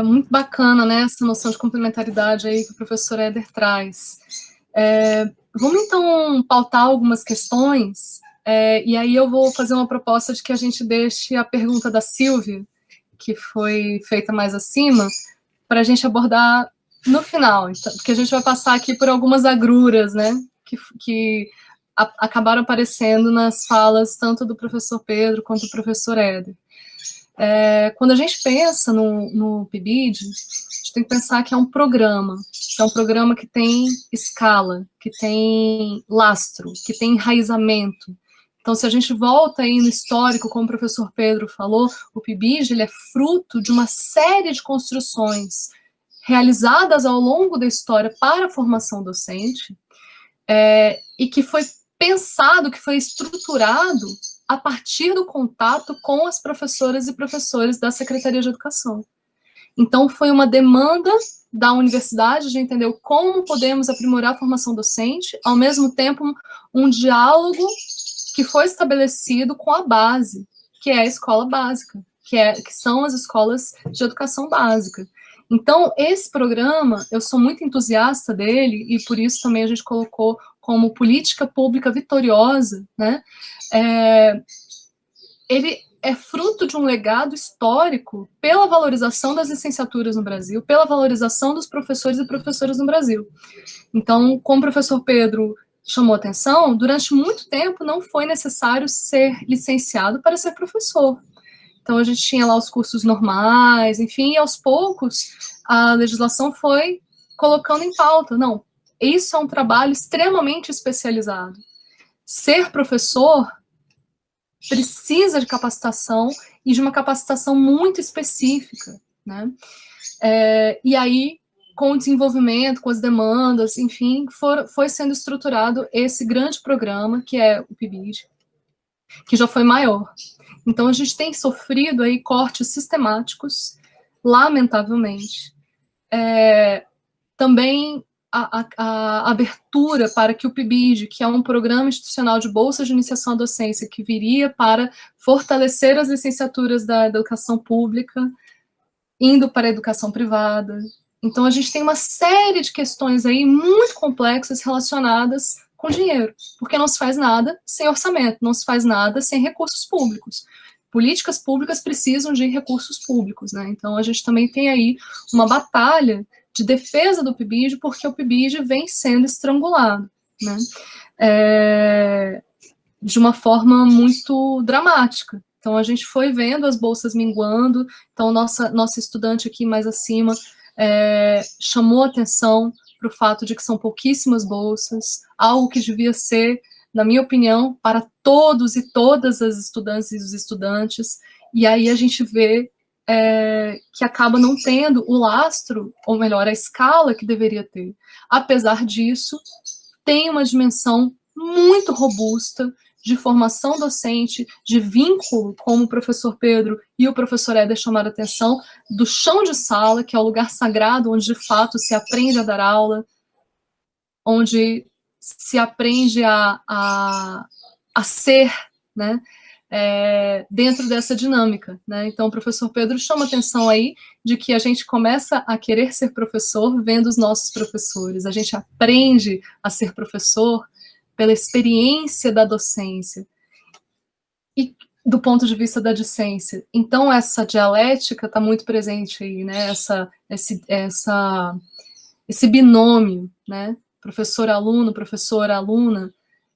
Muito bacana, né, essa noção de complementaridade aí que o professor Éder traz. Vamos, então, pautar algumas questões, e aí eu vou fazer uma proposta de que a gente deixe a pergunta da Silvia, que foi feita mais acima, para a gente abordar no final, então, porque a gente vai passar aqui por algumas agruras, né, que acabaram aparecendo nas falas tanto do professor Pedro quanto do professor Éder. Quando a gente pensa no PIBID, a gente tem que pensar que é um programa que tem escala, que tem lastro, que tem enraizamento. Então, se a gente volta aí no histórico, como o professor Pedro falou, o PIBID ele é fruto de uma série de construções realizadas ao longo da história para a formação docente, e que foi pensado, que foi estruturado a partir do contato com as professoras e professores da Secretaria de Educação. Então, foi uma demanda da universidade de entender como podemos aprimorar a formação docente, ao mesmo tempo um diálogo que foi estabelecido com a base, que é a escola básica, que são as escolas de educação básica. Então, esse programa, eu sou muito entusiasta dele, e por isso também a gente colocou como política pública vitoriosa, né? Ele é fruto de um legado histórico pela valorização das licenciaturas no Brasil, pela valorização dos professores e professoras no Brasil. Então, como o professor Pedro chamou atenção, durante muito tempo não foi necessário ser licenciado para ser professor. Então, a gente tinha lá os cursos normais, enfim, e aos poucos a legislação foi colocando em pauta. Não, isso é um trabalho extremamente especializado. Ser professor precisa de capacitação e de uma capacitação muito específica, né? E aí, com o desenvolvimento, com as demandas, enfim, foi sendo estruturado esse grande programa, que é o PIBID, que já foi maior. Então, a gente tem sofrido aí cortes sistemáticos, lamentavelmente. Também a abertura para que o PIBID, que é um programa institucional de bolsa de iniciação à docência, que viria para fortalecer as licenciaturas da educação pública, indo para a educação privada. Então, a gente tem uma série de questões aí muito complexas relacionadas com dinheiro, porque não se faz nada sem orçamento, não se faz nada sem recursos públicos. políticas públicas precisam de recursos públicos, né? Então, a gente também tem aí uma batalha de defesa do PIBID, porque o PIBID vem sendo estrangulado, né? De uma forma muito dramática. Então, a gente foi vendo as bolsas minguando, então, nossa estudante aqui mais acima chamou atenção para o fato de que são pouquíssimas bolsas, algo que devia ser, na minha opinião, para todos e todas as estudantes e os estudantes, e aí a gente vê que acaba não tendo o lastro, ou melhor, a escala que deveria ter. Apesar disso, tem uma dimensão muito robusta de formação docente, de vínculo, como o professor Pedro e o professor Éder chamaram a atenção, do chão de sala, que é o lugar sagrado onde, de fato, se aprende a dar aula, onde se aprende a ser, né, dentro dessa dinâmica, né? Então, o professor Pedro chama atenção aí de que a gente começa a querer ser professor vendo os nossos professores, a gente aprende a ser professor pela experiência da docência e do ponto de vista da discência. Então, essa dialética está muito presente aí, né? Esse binômio, né? Professor-aluno, professor-aluna,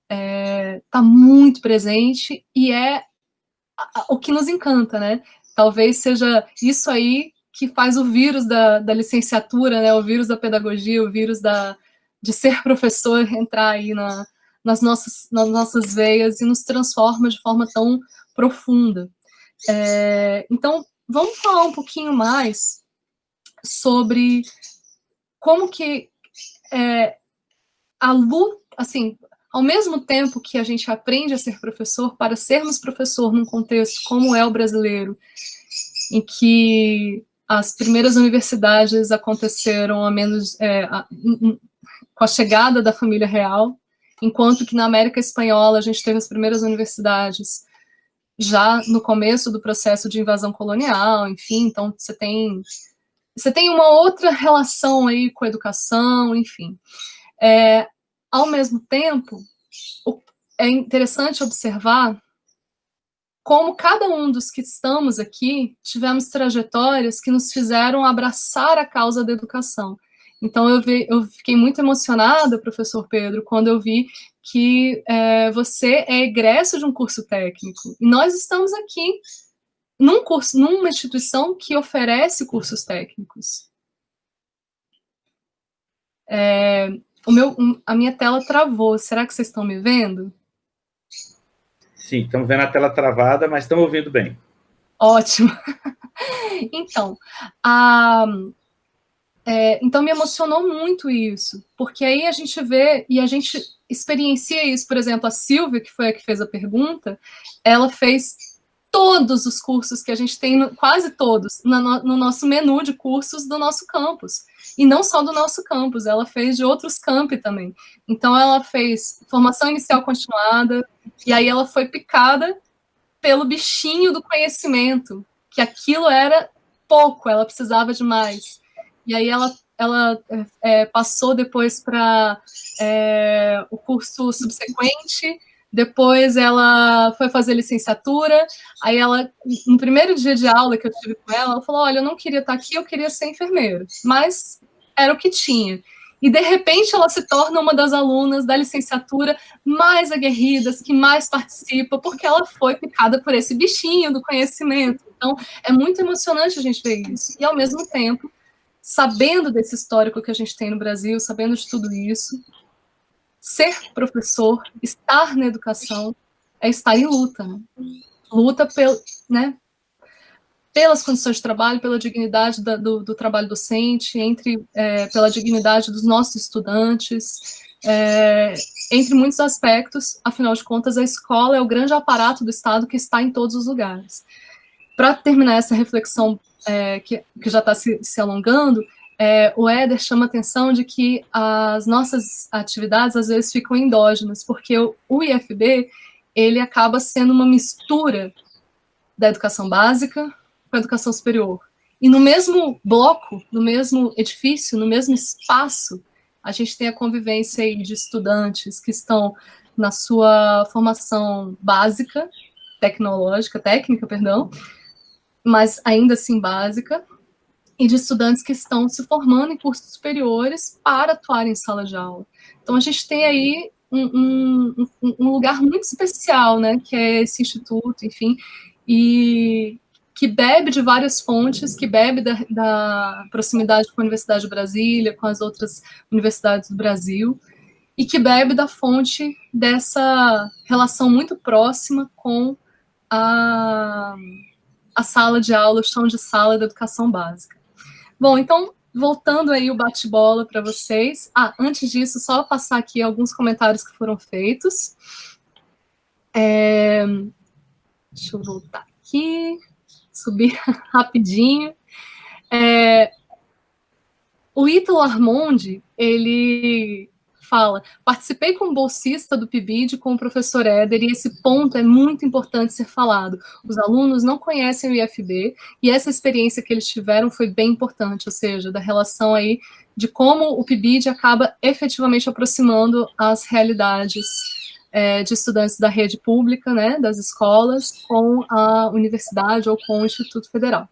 está muito presente e é o que nos encanta, né? Talvez seja isso aí que faz o vírus da licenciatura, né? O vírus da pedagogia, o vírus de ser professor entrar aí nas nossas veias e nos transforma de forma tão profunda. Então, vamos falar um pouquinho mais sobre como que a luta, assim, ao mesmo tempo que a gente aprende a ser professor, para sermos professor num contexto como é o brasileiro, em que as primeiras universidades aconteceram com a chegada da família real, enquanto que na América Espanhola a gente teve as primeiras universidades já no começo do processo de invasão colonial, enfim, então você tem uma outra relação aí com a educação, enfim. Ao mesmo tempo, é interessante observar como cada um dos que estamos aqui tivemos trajetórias que nos fizeram abraçar a causa da educação. Então, eu fiquei muito emocionada, professor Pedro, quando eu vi que você é egresso de um curso técnico. E nós estamos aqui numa instituição que oferece cursos técnicos. A minha tela travou. Será que vocês estão me vendo? Sim, estamos vendo a tela travada, mas estamos ouvindo bem. Ótimo. Então, então me emocionou muito isso, porque aí a gente vê e a gente experiencia isso. Por exemplo, a Silvia, que foi a que fez a pergunta, ela fez todos os cursos que a gente tem, quase todos, no nosso menu de cursos do nosso campus. E não só do nosso campus, ela fez de outros campi também. Então, ela fez formação inicial continuada, e aí ela foi picada pelo bichinho do conhecimento, que aquilo era pouco, ela precisava de mais. E aí ela passou depois para o curso subsequente, depois ela foi fazer licenciatura, aí ela, no primeiro dia de aula que eu tive com ela falou, olha, eu não queria estar aqui, eu queria ser enfermeira, mas era o que tinha. E, de repente, ela se torna uma das alunas da licenciatura mais aguerridas, que mais participa, porque ela foi picada por esse bichinho do conhecimento. Então, é muito emocionante a gente ver isso. E, ao mesmo tempo, sabendo desse histórico que a gente tem no Brasil, sabendo de tudo isso, ser professor, estar na educação, é estar em luta. Né? Luta pelas condições de trabalho, pela dignidade do trabalho docente, pela dignidade dos nossos estudantes, entre muitos aspectos. Afinal de contas, a escola é o grande aparato do Estado que está em todos os lugares. Para terminar essa reflexão que já está se alongando, o Éder chama a atenção de que as nossas atividades, às vezes, ficam endógenas, porque o IFB, ele acaba sendo uma mistura da educação básica com a educação superior. E no mesmo bloco, no mesmo edifício, no mesmo espaço, a gente tem a convivência aí de estudantes que estão na sua formação básica, técnica, mas ainda assim básica, e de estudantes que estão se formando em cursos superiores para atuar em sala de aula. Então, a gente tem aí um lugar muito especial, né, que é esse instituto, enfim, e que bebe de várias fontes, que bebe da proximidade com a Universidade de Brasília, com as outras universidades do Brasil, e que bebe da fonte dessa relação muito próxima com a sala de aula, o chão de sala da educação básica. Bom, então, voltando aí o bate-bola para vocês. Antes disso, só passar aqui alguns comentários que foram feitos. Deixa eu voltar aqui, subir rapidinho. O Ítalo Armondi, ele fala: participei como bolsista do PIBID com o professor Éder, e esse ponto é muito importante ser falado. Os alunos não conhecem o IFB, e essa experiência que eles tiveram foi bem importante, ou seja, da relação aí de como o PIBID acaba efetivamente aproximando as realidades de estudantes da rede pública, né, das escolas, com a universidade ou com o Instituto Federal.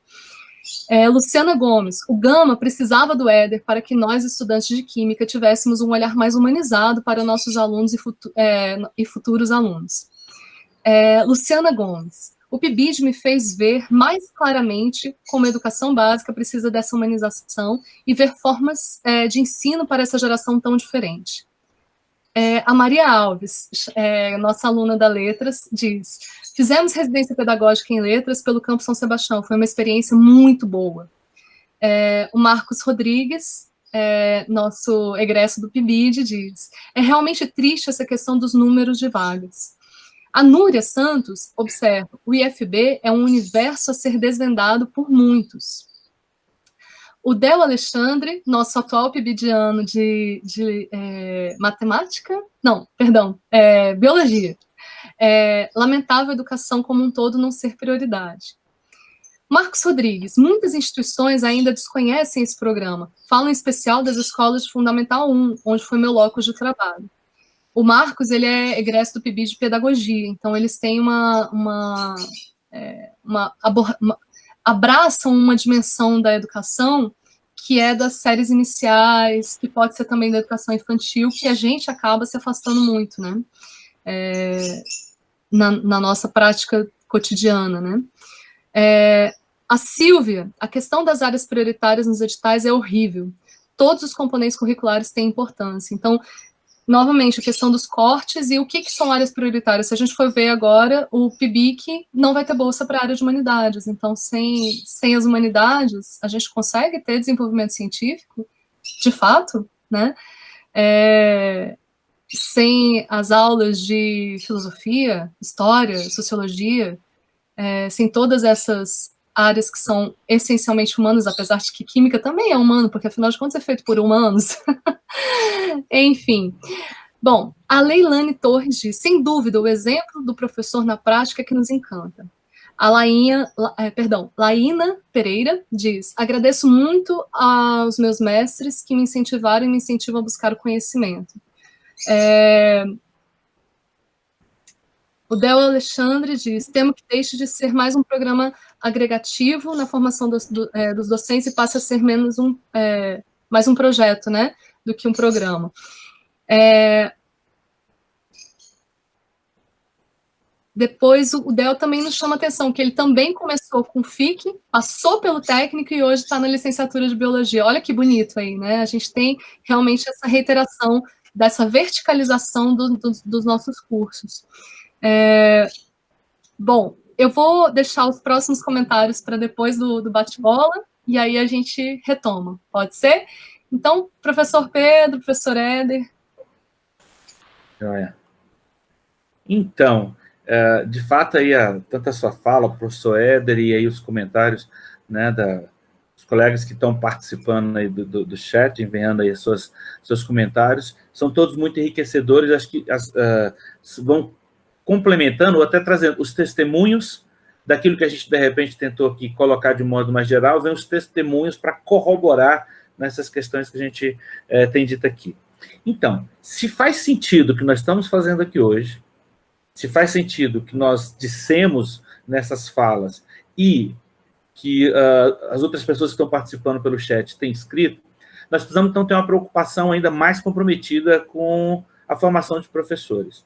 Luciana Gomes, o Gama precisava do Éder para que nós, estudantes de Química, tivéssemos um olhar mais humanizado para nossos alunos e futuros alunos. Luciana Gomes, o PIBID me fez ver mais claramente como a educação básica precisa dessa humanização e ver formas de ensino para essa geração tão diferente. A Maria Alves, nossa aluna da Letras, diz: fizemos residência pedagógica em Letras pelo Campo São Sebastião, foi uma experiência muito boa. O Marcos Rodrigues, nosso egresso do PIBID, diz: é realmente triste essa questão dos números de vagas. A Núria Santos observa: o IFB é um universo a ser desvendado por muitos. O Del Alexandre, nosso atual PIBIdiano de matemática, não, perdão, biologia. Lamentável a educação como um todo não ser prioridade. Marcos Rodrigues, muitas instituições ainda desconhecem esse programa. Falo em especial das escolas de Fundamental 1, onde foi meu locus de trabalho. O Marcos, ele é egresso do PIBID de Pedagogia, então eles têm abraçam uma dimensão da educação que é das séries iniciais, que pode ser também da educação infantil, que a gente acaba se afastando muito, né? Na nossa prática cotidiana, né? A Silvia, a questão das áreas prioritárias nos editais é horrível. Todos os componentes curriculares têm importância. Então, novamente, a questão dos cortes e o que são áreas prioritárias. Se a gente for ver agora, o PIBIC não vai ter bolsa para a área de humanidades. Então, sem as humanidades, a gente consegue ter desenvolvimento científico, de fato, né? Sem as aulas de filosofia, história, sociologia, sem todas essas áreas que são essencialmente humanas, apesar de que química também é humano, porque afinal de contas é feito por humanos. Enfim. Bom, a Leilane Torres diz: sem dúvida, o exemplo do professor na prática é que nos encanta. A Laína Pereira diz: agradeço muito aos meus mestres que me incentivaram e me incentivam a buscar o conhecimento. O Del Alexandre diz: temo que deixe de ser mais um programa agregativo na formação dos docentes e passe a ser mais um projeto, né, do que um programa. Depois, o Del também nos chama a atenção, que ele também começou com o FIC, passou pelo técnico e hoje está na licenciatura de Biologia. Olha que bonito aí, né? A gente tem realmente essa reiteração dessa verticalização dos nossos cursos. Bom, eu vou deixar os próximos comentários para depois do bate-bola, e aí a gente retoma, pode ser? Então, professor Pedro, professor Éder. Então, de fato, aí, tanto a sua fala, professor Éder, e aí os comentários, né, dos colegas que estão participando aí do chat, enviando aí seus comentários, são todos muito enriquecedores, acho que vão complementando ou até trazendo os testemunhos daquilo que a gente, de repente, tentou aqui colocar de modo mais geral, vem os testemunhos para corroborar nessas questões que a gente tem dito aqui. Então, se faz sentido o que nós estamos fazendo aqui hoje, se faz sentido que nós dissemos nessas falas e que as outras pessoas que estão participando pelo chat têm escrito, nós precisamos, então, ter uma preocupação ainda mais comprometida com a formação de professores.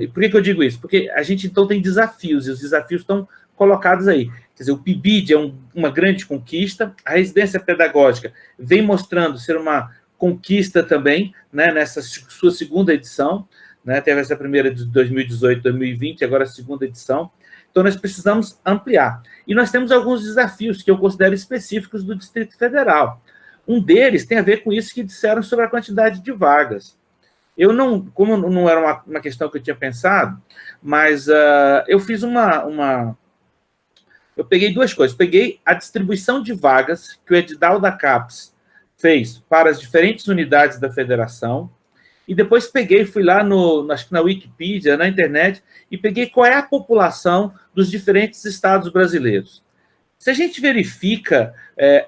E por que eu digo isso? Porque a gente, então, tem desafios, e os desafios estão colocados aí. Quer dizer, o PIBID é uma grande conquista, a residência pedagógica vem mostrando ser uma conquista também, né, nessa sua segunda edição, né, teve essa primeira de 2018, 2020, agora a segunda edição. Então, nós precisamos ampliar. E nós temos alguns desafios que eu considero específicos do Distrito Federal. Um deles tem a ver com isso que disseram sobre a quantidade de vagas. Eu não, como não era uma questão que eu tinha pensado, mas eu fiz eu peguei duas coisas. Peguei a distribuição de vagas que o edital da CAPES fez para as diferentes unidades da federação, e depois fui lá acho que na Wikipedia, na internet, e peguei qual é a população dos diferentes estados brasileiros. Se a gente verifica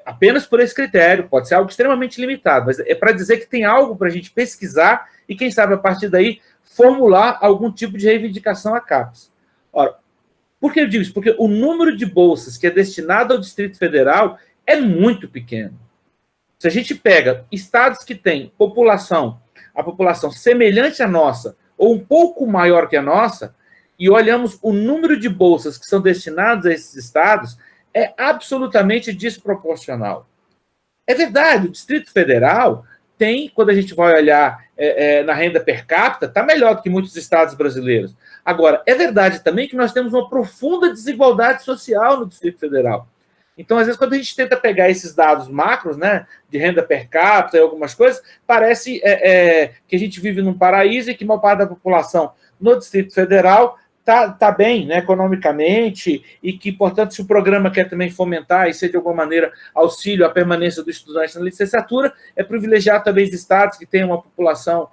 apenas por esse critério, pode ser algo extremamente limitado, mas é para dizer que tem algo para a gente pesquisar e, quem sabe, a partir daí, formular algum tipo de reivindicação à CAPES. Ora, por que eu digo isso? Porque o número de bolsas que é destinado ao Distrito Federal é muito pequeno. Se a gente pega estados que têm a população semelhante à nossa, ou um pouco maior que a nossa, e olhamos o número de bolsas que são destinadas a esses estados, é absolutamente desproporcional. É verdade, o Distrito Federal tem, quando a gente vai olhar na renda per capita, está melhor do que muitos estados brasileiros. Agora, é verdade também que nós temos uma profunda desigualdade social no Distrito Federal. Então, às vezes, quando a gente tenta pegar esses dados macros, né, de renda per capita e algumas coisas, parece que a gente vive num paraíso e que uma parte da população no Distrito Federal está bem, né, economicamente, e que, portanto, se o programa quer também fomentar e ser, de alguma maneira, auxílio à permanência do estudante na licenciatura, é privilegiar também os estados que têm uma população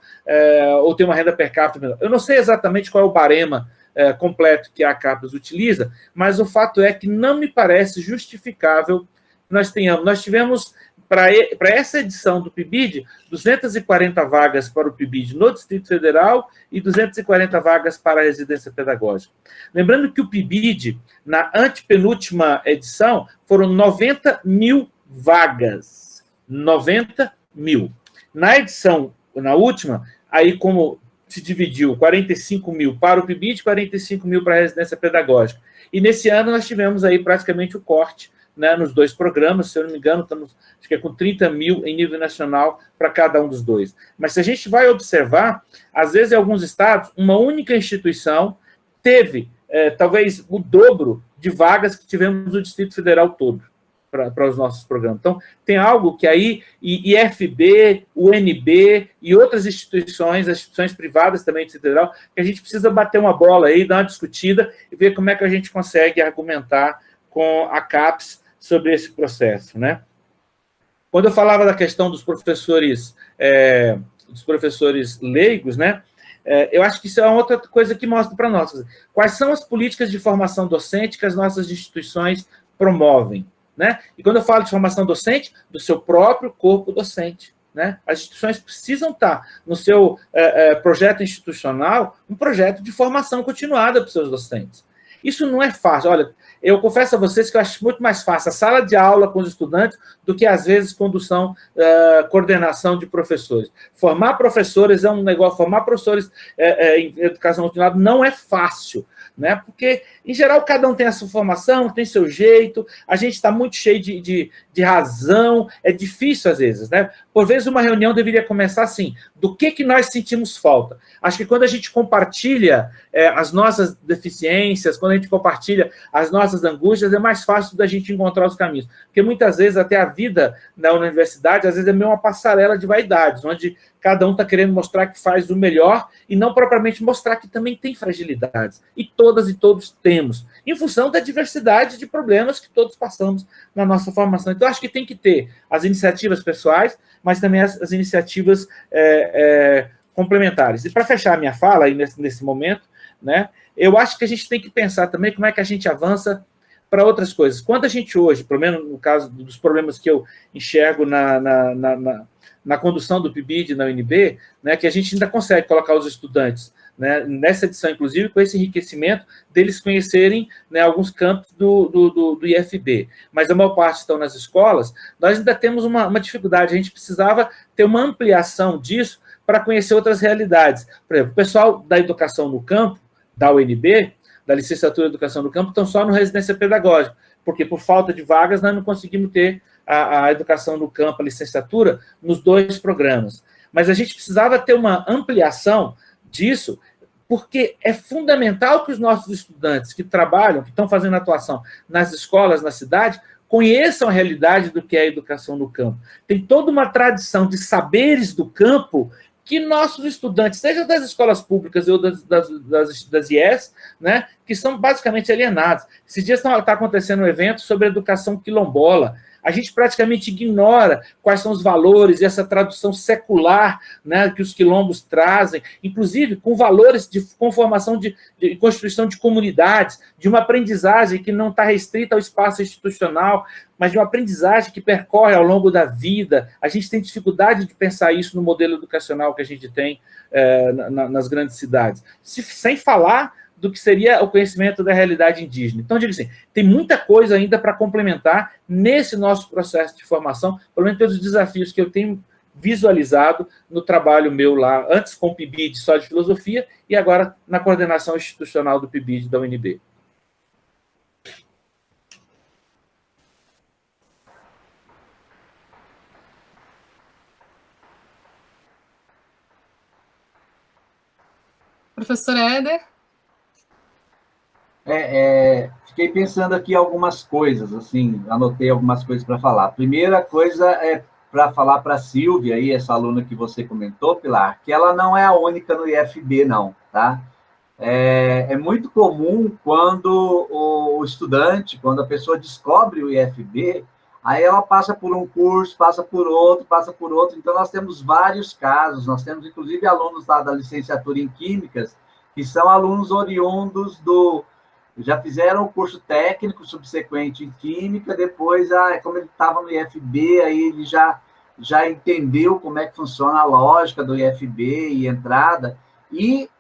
ou têm uma renda per capita menor. Eu não sei exatamente qual é o barema completo que a CAPES utiliza, mas o fato é que não me parece justificável que nós tenhamos. Nós tivemos, para essa edição do PIBID, 240 vagas para o PIBID no Distrito Federal e 240 vagas para a residência pedagógica. Lembrando que o PIBID, na antepenúltima edição, foram 90 mil vagas. 90 mil. Na última, aí como se dividiu 45 mil para o PIBID, 45 mil para a residência pedagógica. E nesse ano nós tivemos aí praticamente o corte, né, nos dois programas, se eu não me engano, estamos acho que com 30 mil em nível nacional para cada um dos dois. Mas se a gente vai observar, às vezes em alguns estados, uma única instituição teve talvez o dobro de vagas que tivemos no Distrito Federal todo para os nossos programas. Então, tem algo que aí, IFB, UNB e outras instituições, as instituições privadas também do Distrito Federal, que a gente precisa bater uma bola aí, dar uma discutida e ver como é que a gente consegue argumentar com a CAPES sobre esse processo, né? Quando eu falava da questão dos professores leigos, né? Eu acho que isso é uma outra coisa que mostra para nós. Quais são as políticas de formação docente que as nossas instituições promovem, né? E quando eu falo de formação docente, do seu próprio corpo docente, né? As instituições precisam estar no seu projeto institucional, um projeto de formação continuada para os seus docentes. Isso não é fácil. Olha, eu confesso a vocês que eu acho muito mais fácil a sala de aula com os estudantes do que, às vezes, coordenação de professores. Formar professores é um negócio, formar professores em educação continuada não é fácil, né? Porque, em geral, cada um tem a sua formação, tem seu jeito, a gente está muito cheio de razão, é difícil, às vezes, né? Por vezes, uma reunião deveria começar assim, do que nós sentimos falta? Acho que quando a gente compartilha as nossas deficiências, quando a gente compartilha as nossas angústias, é mais fácil da gente encontrar os caminhos. Porque, muitas vezes, até a vida na universidade, às vezes, é meio uma passarela de vaidades, onde cada um está querendo mostrar que faz o melhor e não propriamente mostrar que também tem fragilidades. E todas e todos temos, em função da diversidade de problemas que todos passamos na nossa formação. Então, acho que tem que ter as iniciativas pessoais, mas também as iniciativas complementares. E para fechar a minha fala aí nesse momento, né, eu acho que a gente tem que pensar também como é que a gente avança para outras coisas. Quando a gente hoje, pelo menos no caso dos problemas que eu enxergo na condução do PIBID na UNB, né, que a gente ainda consegue colocar os estudantes né, nessa edição, inclusive, com esse enriquecimento deles conhecerem, né, alguns campos do IFB. Mas a maior parte estão nas escolas. Nós ainda temos uma dificuldade, a gente precisava ter uma ampliação disso para conhecer outras realidades. Por exemplo, o pessoal da educação no campo, da UNB, da licenciatura em educação no campo, estão só no residência pedagógica, porque por falta de vagas nós não conseguimos ter a educação no campo, a licenciatura, nos 2 programas. Mas a gente precisava ter uma ampliação disso, porque é fundamental que os nossos estudantes que trabalham, que estão fazendo atuação nas escolas, na cidade, conheçam a realidade do que é a educação no campo. Tem toda uma tradição de saberes do campo que nossos estudantes, seja das escolas públicas ou das IES, né, que são basicamente alienados. Esses dias está acontecendo um evento sobre educação quilombola. A gente praticamente ignora quais são os valores e essa tradução secular, né, que os quilombos trazem, inclusive com valores de conformação de constituição de comunidades, de uma aprendizagem que não está restrita ao espaço institucional, mas de uma aprendizagem que percorre ao longo da vida. A gente tem dificuldade de pensar isso no modelo educacional que a gente tem nas grandes cidades. Sem falar do que seria o conhecimento da realidade indígena. Então, digo assim, tem muita coisa ainda para complementar nesse nosso processo de formação, pelo menos pelos desafios que eu tenho visualizado no trabalho meu lá, antes com o PIBID só de filosofia, e agora na coordenação institucional do PIBID da UNB. Professor Éder? Fiquei pensando aqui algumas coisas, assim, anotei algumas coisas para falar. Primeira coisa é para falar para a Silvia, aí, essa aluna que você comentou, Pilar, que ela não é a única no IFB, não, tá? É muito comum quando o estudante, quando a pessoa descobre o IFB, aí ela passa por um curso, passa por outro. Então, nós temos vários casos, nós temos, inclusive, alunos lá da licenciatura em Químicas, que são alunos oriundos já fizeram o curso técnico subsequente em Química, depois, como ele estava no IFB, aí ele já entendeu como é que funciona a lógica do IFB e entrada, e,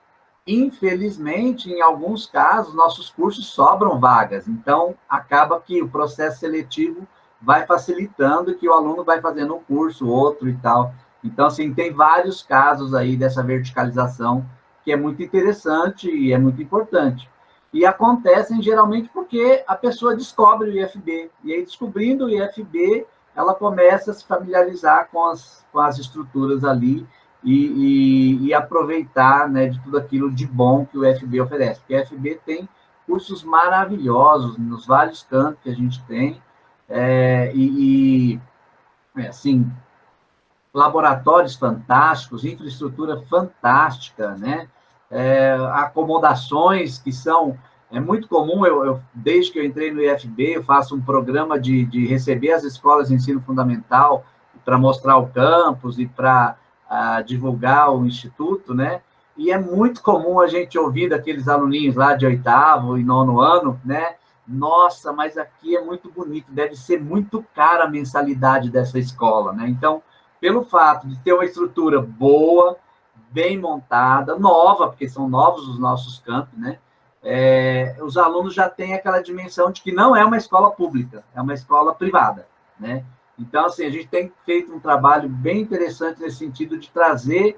infelizmente, em alguns casos, nossos cursos sobram vagas, então, acaba que o processo seletivo vai facilitando, que o aluno vai fazendo um curso, outro e tal. Então, assim, tem vários casos aí dessa verticalização, que é muito interessante e é muito importante. E acontecem geralmente porque a pessoa descobre o IFB, e aí, descobrindo o IFB, ela começa a se familiarizar com as estruturas ali e aproveitar, né, de tudo aquilo de bom que o IFB oferece. Porque o IFB tem cursos maravilhosos nos vários campos que a gente tem, assim, laboratórios fantásticos, infraestrutura fantástica, né? Acomodações que são... É muito comum, desde que eu entrei no IFB, eu faço um programa de receber as escolas de ensino fundamental para mostrar o campus e para divulgar o instituto, né? E é muito comum a gente ouvir daqueles aluninhos lá de 8º e 9º ano, né? Nossa, mas aqui é muito bonito, deve ser muito cara a mensalidade dessa escola, né? Então, pelo fato de ter uma estrutura boa, bem montada, nova, porque são novos os nossos campos, né? Os alunos já têm aquela dimensão de que não é uma escola pública, é uma escola privada, né? Então, assim, a gente tem feito um trabalho bem interessante nesse sentido de trazer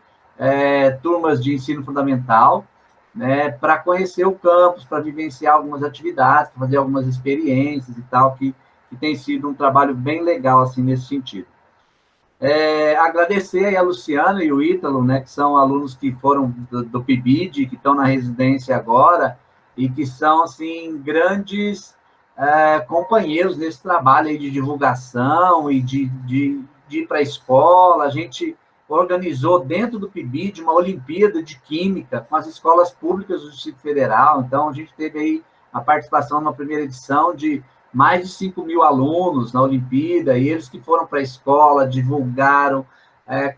turmas de ensino fundamental, né, para conhecer o campus, para vivenciar algumas atividades, para fazer algumas experiências e tal, que tem sido um trabalho bem legal, assim, nesse sentido. Agradecer aí a Luciana e o Ítalo, né, que são alunos que foram do PIBID, que estão na residência agora, e que são, assim, grandes companheiros nesse trabalho aí de divulgação e de ir para a escola. A gente organizou dentro do PIBID uma Olimpíada de Química com as escolas públicas do Distrito Federal. Então, a gente teve aí a participação na primeira edição de mais de 5.000 alunos na Olimpíada, e eles que foram para a escola, divulgaram,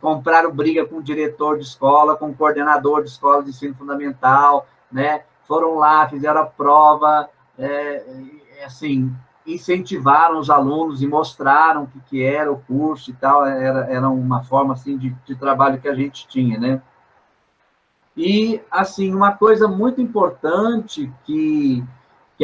compraram briga com o diretor de escola, com o coordenador de escola de ensino fundamental, né? Foram lá, fizeram a prova, assim, incentivaram os alunos e mostraram o que era o curso e tal. Era uma forma, assim, de trabalho que a gente tinha, né? E, assim, uma coisa muito importante que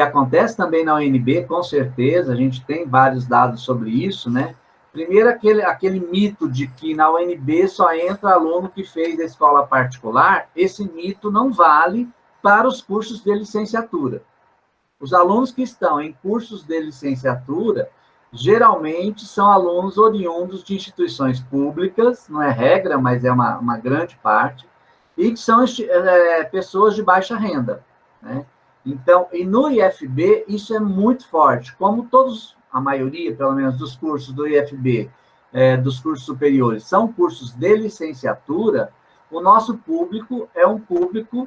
acontece também na UNB, com certeza, a gente tem vários dados sobre isso, né? Primeiro, aquele mito de que na UNB só entra aluno que fez a escola particular, esse mito não vale para os cursos de licenciatura. Os alunos que estão em cursos de licenciatura, geralmente são alunos oriundos de instituições públicas, não é regra, mas é uma grande parte, e que são pessoas de baixa renda, né? Então, e no IFB, isso é muito forte. Como todos, a maioria, pelo menos, dos cursos do IFB, dos cursos superiores, são cursos de licenciatura, o nosso público é um público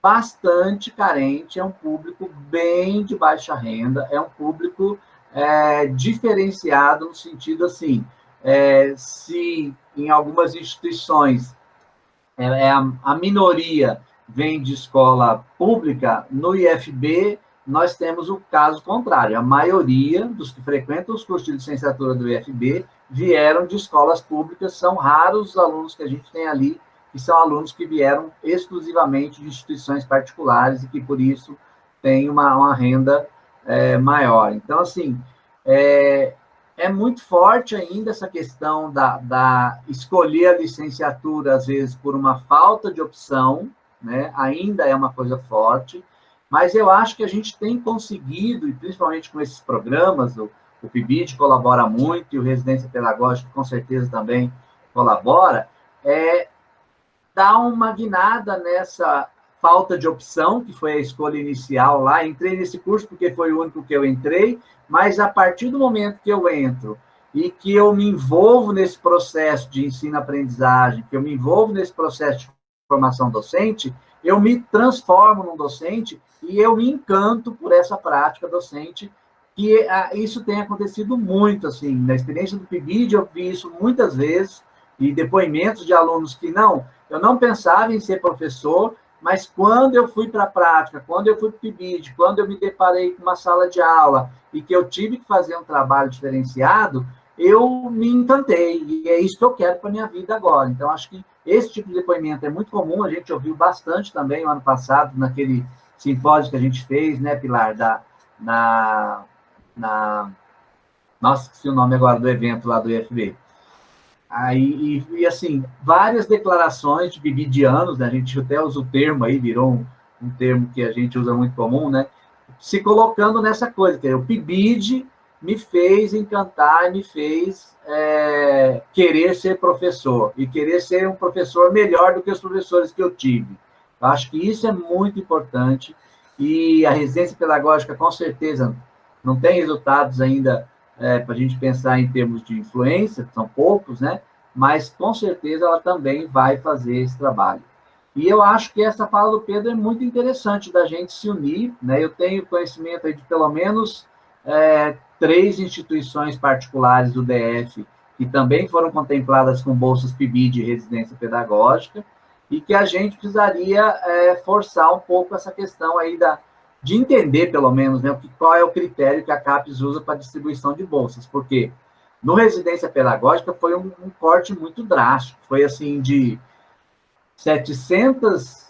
bastante carente, é um público bem de baixa renda, é um público diferenciado no sentido assim, se em algumas instituições a minoria vem de escola pública, no IFB nós temos o caso contrário, a maioria dos que frequentam os cursos de licenciatura do IFB vieram de escolas públicas, são raros os alunos que a gente tem ali que são alunos que vieram exclusivamente de instituições particulares e que, por isso, têm uma renda maior. Então, assim, é muito forte ainda essa questão da escolher a licenciatura, às vezes, por uma falta de opção, né? Ainda é uma coisa forte, mas eu acho que a gente tem conseguido, e principalmente com esses programas, o PIBID colabora muito, e o Residência Pedagógica, com certeza, também colabora, dar uma guinada nessa falta de opção, que foi a escolha inicial lá. Entrei nesse curso porque foi o único que eu entrei, mas a partir do momento que eu entro e que eu me envolvo nesse processo de ensino-aprendizagem, que eu me envolvo nesse processo de formação docente, eu me transformo num docente e eu me encanto por essa prática docente, que isso tem acontecido muito, assim, na experiência do PIBID, eu vi isso muitas vezes, e depoimentos de alunos que eu não pensava em ser professor, mas quando eu fui para a prática, quando eu fui para o PIBID, quando eu me deparei com uma sala de aula e que eu tive que fazer um trabalho diferenciado, eu me encantei, e é isso que eu quero para a minha vida agora. Então, acho que esse tipo de depoimento é muito comum, a gente ouviu bastante também no ano passado, naquele simpósio que a gente fez, né, Pilar, nossa, esqueci o nome agora do evento lá do IFB. Aí, assim, várias declarações de bibidianos, né? A gente até usa o termo aí, virou um termo que a gente usa muito comum, né? Se colocando nessa coisa, que o PIBID me fez encantar, me fez querer ser professor, e querer ser um professor melhor do que os professores que eu tive. Eu acho que isso é muito importante, e a residência pedagógica, com certeza, não tem resultados ainda para a gente pensar em termos de influência, são poucos, né? Mas, com certeza, ela também vai fazer esse trabalho. E eu acho que essa fala do Pedro é muito interessante da gente se unir, né? Eu tenho conhecimento aí de pelo menos 3 instituições particulares do DF que também foram contempladas com bolsas PIBID de residência pedagógica, e que a gente precisaria forçar um pouco essa questão aí de entender, pelo menos, né, qual é o critério que a CAPES usa para distribuição de bolsas, porque no residência pedagógica foi um corte muito drástico, foi assim de 700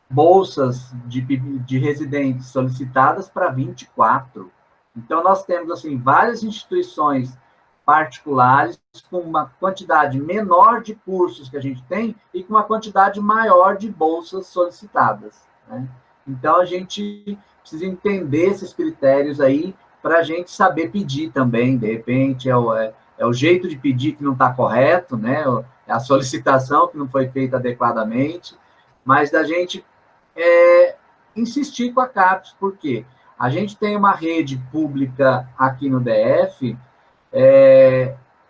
bolsas de residentes solicitadas para 24. Então, nós temos assim várias instituições particulares com uma quantidade menor de cursos que a gente tem e com uma quantidade maior de bolsas solicitadas, né? Então, a gente precisa entender esses critérios aí para a gente saber pedir também. De repente, é o jeito de pedir que não está correto, né? É a solicitação que não foi feita adequadamente, mas da gente insistir com a CAPES, porque a gente tem uma rede pública aqui no DF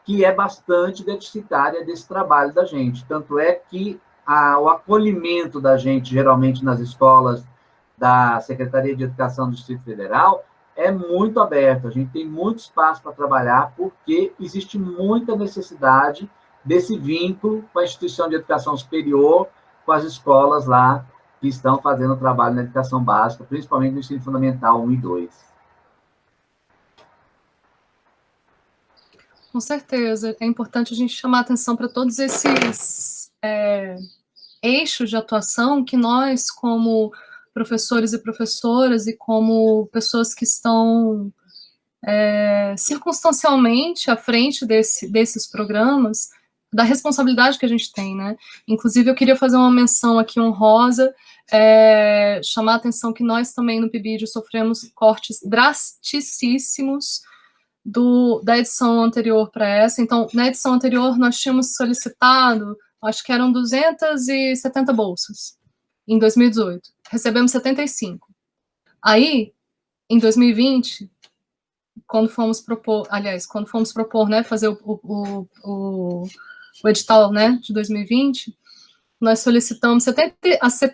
que é bastante deficitária desse trabalho da gente. Tanto é que o acolhimento da gente, geralmente nas escolas da Secretaria de Educação do Distrito Federal, é muito aberto. A gente tem muito espaço para trabalhar, porque existe muita necessidade desse vínculo com a instituição de educação superior, com as escolas lá que estão fazendo trabalho na educação básica, principalmente no ensino fundamental 1 e 2. Com certeza. É importante a gente chamar atenção para todos esses eixos de atuação que nós, como professores e professoras, e como pessoas que estão circunstancialmente à frente desses programas, da responsabilidade que a gente tem, né? Inclusive, eu queria fazer uma menção aqui honrosa, chamar a atenção que nós também no PIBID sofremos cortes drasticíssimos da edição anterior para essa. Então, na edição anterior, nós tínhamos solicitado, acho que eram 270 bolsas, em 2018. Recebemos 75. Aí, em 2020, quando fomos propor, né, fazer o edital, né, de 2020, nós solicitamos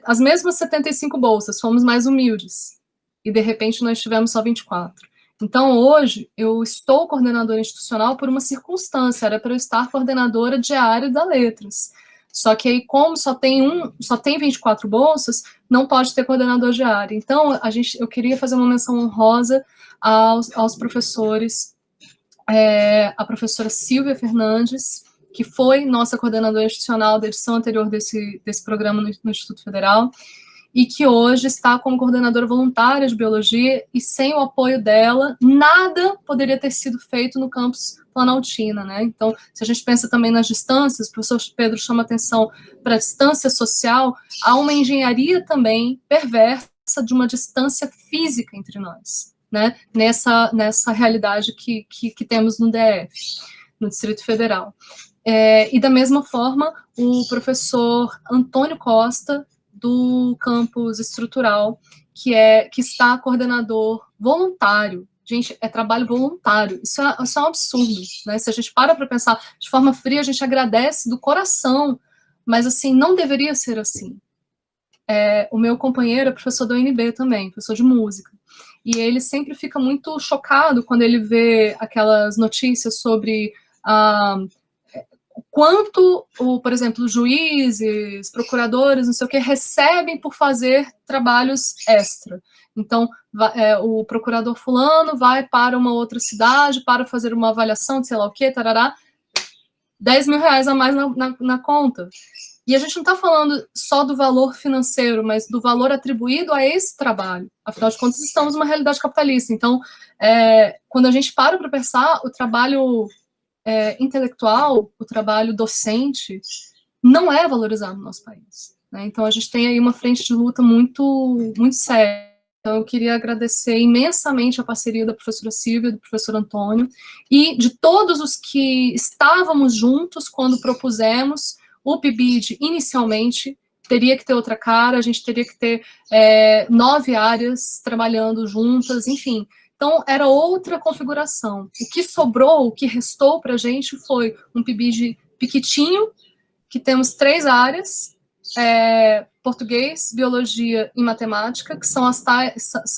as mesmas 75 bolsas, fomos mais humildes, e de repente nós tivemos só 24. Então, hoje, eu estou coordenadora institucional por uma circunstância, era para eu estar coordenadora diária da Letras. Só que aí, como só tem 24 bolsas, não pode ter coordenador diário. Então, eu queria fazer uma menção honrosa aos professores, a professora Silvia Fernandes, que foi nossa coordenadora institucional da edição anterior desse programa no Instituto Federal, e que hoje está como coordenadora voluntária de biologia, e sem o apoio dela, nada poderia ter sido feito no campus Planaltina, né? Então, se a gente pensa também nas distâncias, o professor Pedro chama atenção para a distância social, há uma engenharia também perversa de uma distância física entre nós, né? Nessa realidade que temos no DF, no Distrito Federal. E da mesma forma, o professor Antônio Costa, do campus estrutural, que está coordenador voluntário. Gente, é trabalho voluntário. Isso é um absurdo, né? Se a gente para pensar de forma fria, a gente agradece do coração, mas, assim, não deveria ser assim. O meu companheiro é professor da UNB também, professor de música, e ele sempre fica muito chocado quando ele vê aquelas notícias sobre quanto, por exemplo, juízes, procuradores, não sei o que, recebem por fazer trabalhos extra. Então, o procurador fulano vai para uma outra cidade para fazer uma avaliação de sei lá o que, tarará, 10 mil reais a mais na conta. E a gente não está falando só do valor financeiro, mas do valor atribuído a esse trabalho. Afinal de contas, estamos numa realidade capitalista. Então, quando a gente para pensar, o trabalho intelectual, o trabalho docente, não é valorizado no nosso país, né? Então, a gente tem aí uma frente de luta muito, muito séria. Então, eu queria agradecer imensamente a parceria da professora Silvia, do professor Antônio, e de todos os que estávamos juntos quando propusemos o PIBID inicialmente. Teria que ter outra cara, a gente teria que ter 9 áreas trabalhando juntas, enfim. Então, era outra configuração. O que sobrou, o que restou para a gente foi um PIBID piquitinho, que temos 3 áreas, português, biologia e matemática, que só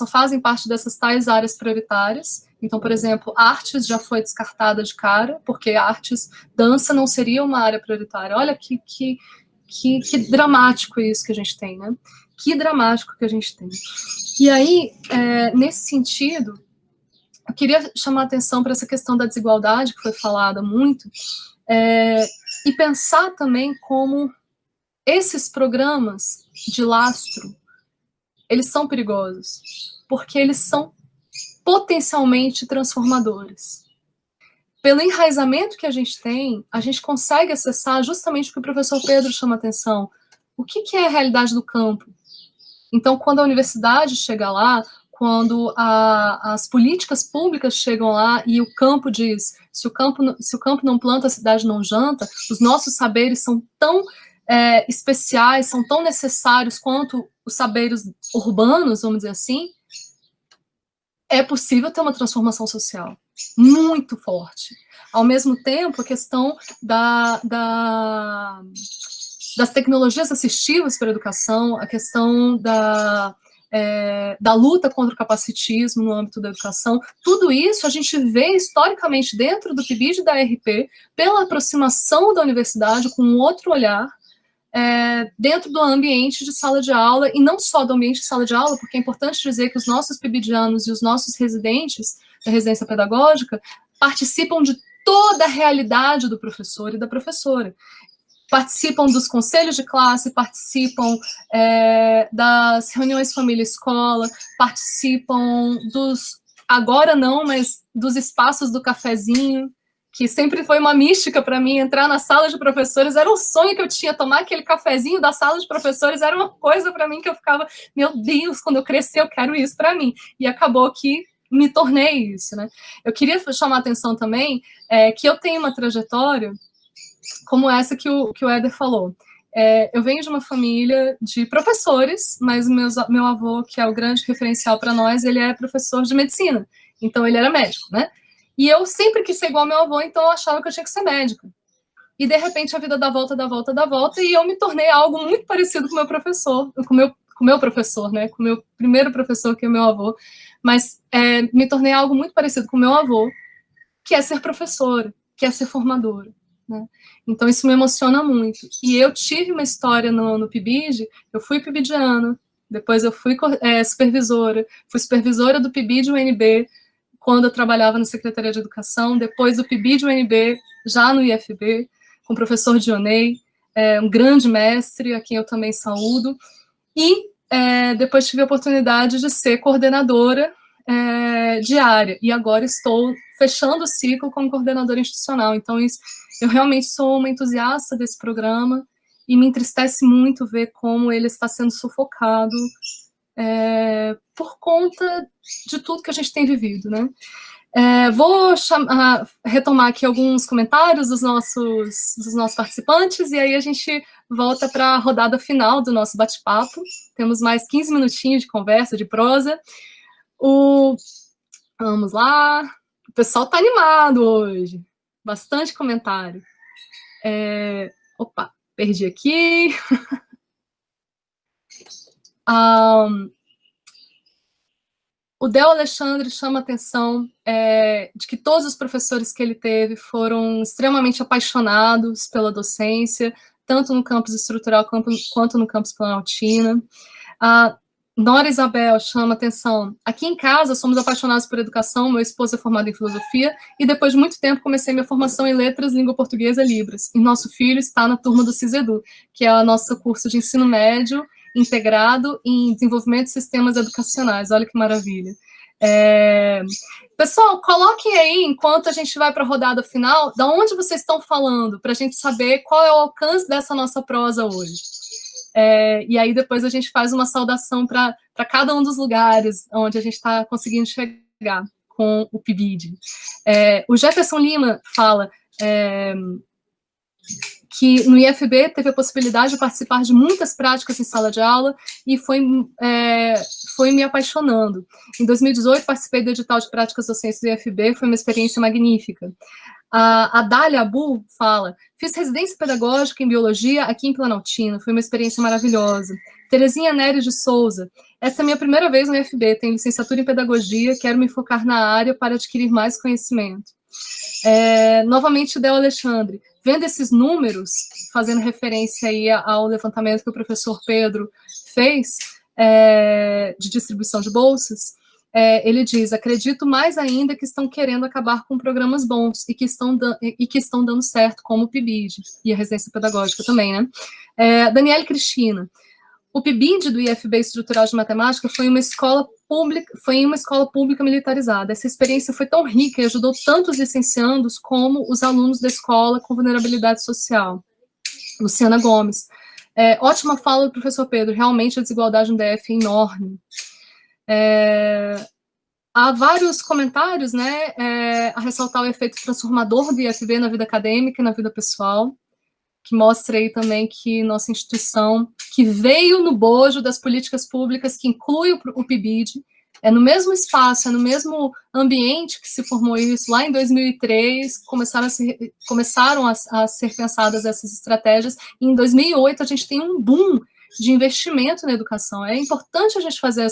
fazem parte dessas tais áreas prioritárias. Então, por exemplo, artes já foi descartada de cara, porque artes, dança não seria uma área prioritária. Olha que dramático isso que a gente tem, né? Que dramático que a gente tem. E aí, nesse sentido, eu queria chamar a atenção para essa questão da desigualdade, que foi falada muito, e pensar também como esses programas de lastro, eles são perigosos, porque eles são potencialmente transformadores. Pelo enraizamento que a gente consegue acessar justamente o que o professor Pedro chama a atenção. O que é a realidade do campo? Então, quando a universidade chega lá, quando as políticas públicas chegam lá e o campo diz, se o campo não planta, a cidade não janta, os nossos saberes são tão especiais, são tão necessários quanto os saberes urbanos, vamos dizer assim, é possível ter uma transformação social muito forte. Ao mesmo tempo, a questão das tecnologias assistivas para a educação, a questão da luta contra o capacitismo no âmbito da educação, tudo isso a gente vê historicamente dentro do PIBID e da RP, pela aproximação da universidade com um outro olhar, dentro do ambiente de sala de aula, e não só do ambiente de sala de aula, porque é importante dizer que os nossos pibidianos e os nossos residentes da residência pedagógica participam de toda a realidade do professor e da professora. participam dos conselhos de classe, participam das reuniões família-escola, participam dos, agora não, mas dos espaços do cafezinho, que sempre foi uma mística para mim, entrar na sala de professores, era um sonho que eu tinha, tomar aquele cafezinho da sala de professores, era uma coisa para mim que eu ficava, meu Deus, quando eu crescer eu quero isso para mim, e acabou que me tornei isso, né? Eu queria chamar a atenção também que eu tenho uma trajetória como essa que o Éder falou. Eu venho de uma família de professores, mas meu avô, que é o grande referencial para nós, ele é professor de medicina, então ele era médico, né? E eu sempre quis ser igual ao meu avô, então eu achava que eu tinha que ser médica. E, de repente, a vida dá volta, e eu me tornei algo muito parecido com o meu professor, com o meu professor, né? Com o meu primeiro professor, que é o meu avô. Mas me tornei algo muito parecido com o meu avô, que é ser professora, que é ser formadora, né? Então, isso me emociona muito. E eu tive uma história no PIBID, eu fui pibidiana, depois eu fui fui supervisora do PIBID UNB, quando eu trabalhava na Secretaria de Educação, depois do PIBID UNB, já no IFB, com o professor Dionei, um grande mestre, a quem eu também saúdo, e depois tive a oportunidade de ser coordenadora de área, e agora estou fechando o ciclo como coordenadora institucional. Então, eu realmente sou uma entusiasta desse programa, e me entristece muito ver como ele está sendo sufocado por conta de tudo que a gente tem vivido, né? Vou retomar aqui alguns comentários dos nossos participantes, e aí a gente volta para a rodada final do nosso bate-papo. Temos mais 15 minutinhos de conversa, de prosa. Vamos lá. O pessoal está animado hoje. Bastante comentário. Opa, perdi aqui. O Del Alexandre chama a atenção de que todos os professores que ele teve foram extremamente apaixonados pela docência, tanto no campus estrutural quanto no campus Planaltina. A Nora Isabel chama a atenção. Aqui em casa, somos apaixonados por educação, meu esposo é formado em filosofia, e depois de muito tempo comecei minha formação em letras, língua portuguesa e Libras. E nosso filho está na turma do CISEDU, que é o nosso curso de ensino médio, integrado em desenvolvimento de sistemas educacionais. Olha que maravilha. Pessoal, coloquem aí, enquanto a gente vai para a rodada final, de onde vocês estão falando, para a gente saber qual é o alcance dessa nossa prosa hoje. E aí depois a gente faz uma saudação para cada um dos lugares onde a gente está conseguindo chegar com o PIBID. O Jefferson Lima fala que no IFB teve a possibilidade de participar de muitas práticas em sala de aula e foi me apaixonando. Em 2018, participei do edital de práticas docentes do IFB, foi uma experiência magnífica. A Dália Abu fala, fiz residência pedagógica em biologia aqui em Planaltina, foi uma experiência maravilhosa. Terezinha Neres de Souza, essa é a minha primeira vez no IFB, tenho licenciatura em pedagogia, quero me focar na área para adquirir mais conhecimento. Novamente, Del Alexandre, vendo esses números, fazendo referência aí ao levantamento que o professor Pedro fez, de distribuição de bolsas, ele diz, acredito mais ainda que estão querendo acabar com programas bons e que estão dando certo, como o PIBID e a residência pedagógica também, né? Daniele Cristina, o PIBID do IFB Estrutural de Matemática foi uma escola pública militarizada. Essa experiência foi tão rica e ajudou tanto os licenciandos como os alunos da escola com vulnerabilidade social. Luciana Gomes. Ótima fala do professor Pedro, realmente a desigualdade no DF é enorme. Há vários comentários, né, a ressaltar o efeito transformador do IFB na vida acadêmica e na vida pessoal, que mostra aí também que nossa instituição, que veio no bojo das políticas públicas, que inclui o PIBID, no mesmo espaço, no mesmo ambiente que se formou isso, lá em 2003, começaram a ser pensadas essas estratégias, e em 2008 a gente tem um boom de investimento na educação. É importante a gente fazer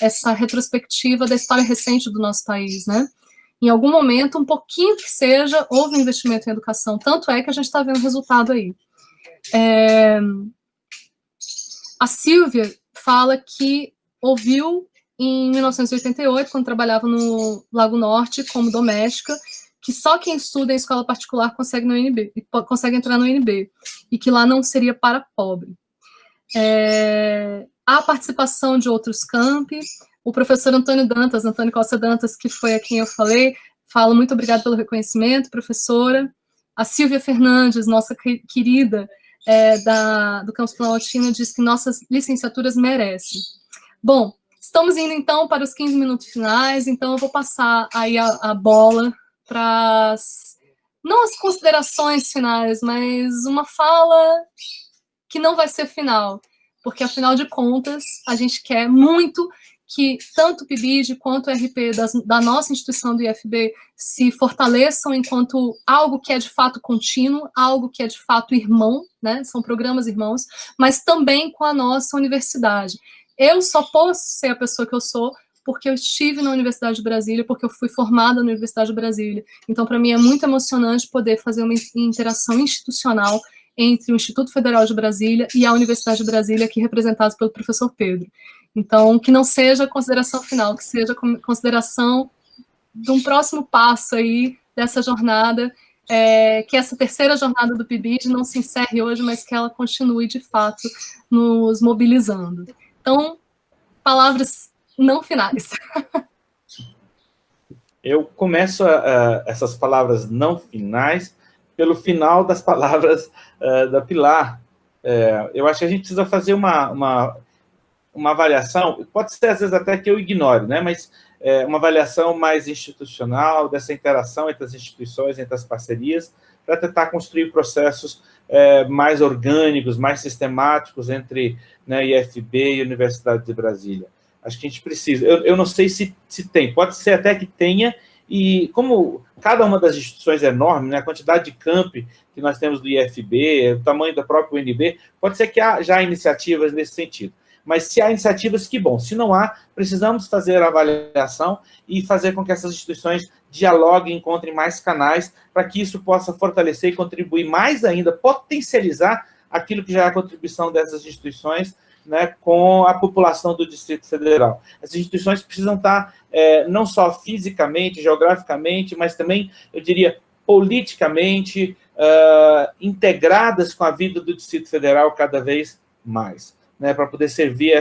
essa retrospectiva da história recente do nosso país, né? Em algum momento, um pouquinho que seja, houve investimento em educação, tanto é que a gente está vendo resultado aí. A Silvia fala que ouviu em 1988, quando trabalhava no Lago Norte como doméstica, que só quem estuda em escola particular consegue entrar no UNB, e que lá não seria para pobre. A participação de outros campi, o professor Antônio Costa Dantas, que foi a quem eu falei, fala muito obrigado pelo reconhecimento, professora. A Silvia Fernandes, nossa querida, do Campus Planaltino, diz que nossas licenciaturas merecem. Bom, estamos indo, então, para os 15 minutos finais, então eu vou passar aí a bola para, não as considerações finais, mas uma fala que não vai ser final, porque, afinal de contas, a gente quer muito que tanto o PIBID quanto o RP da nossa instituição do IFB se fortaleçam enquanto algo que é de fato contínuo, algo que é de fato irmão, né? São programas irmãos, mas também com a nossa universidade. Eu só posso ser a pessoa que eu sou porque eu estive na Universidade de Brasília, porque eu fui formada na Universidade de Brasília. Então, para mim, é muito emocionante poder fazer uma interação institucional entre o Instituto Federal de Brasília e a Universidade de Brasília, aqui representados pelo professor Pedro. Então, que não seja consideração final, que seja consideração de um próximo passo aí dessa jornada, que essa terceira jornada do PIBID não se encerre hoje, mas que ela continue, de fato, nos mobilizando. Então, palavras não finais. Eu começo essas palavras não finais pelo final das palavras da Pilar. Eu acho que a gente precisa fazer uma avaliação, pode ser às vezes até que eu ignore, né? Mas uma avaliação mais institucional, dessa interação entre as instituições, entre as parcerias, para tentar construir processos mais orgânicos, mais sistemáticos entre, né, IFB e Universidade de Brasília. Acho que a gente precisa. Eu não sei se tem, pode ser até que tenha, e como cada uma das instituições é enorme, né, a quantidade de campi que nós temos do IFB, o tamanho da própria UNB, pode ser que há já iniciativas nesse sentido. Mas se há iniciativas, que bom. Se não há, precisamos fazer a avaliação e fazer com que essas instituições dialoguem, encontrem mais canais, para que isso possa fortalecer e contribuir mais ainda, potencializar aquilo que já é a contribuição dessas instituições, né, com a população do Distrito Federal. As instituições precisam estar não só fisicamente, geograficamente, mas também, eu diria, politicamente, integradas com a vida do Distrito Federal cada vez mais, né, para poder servir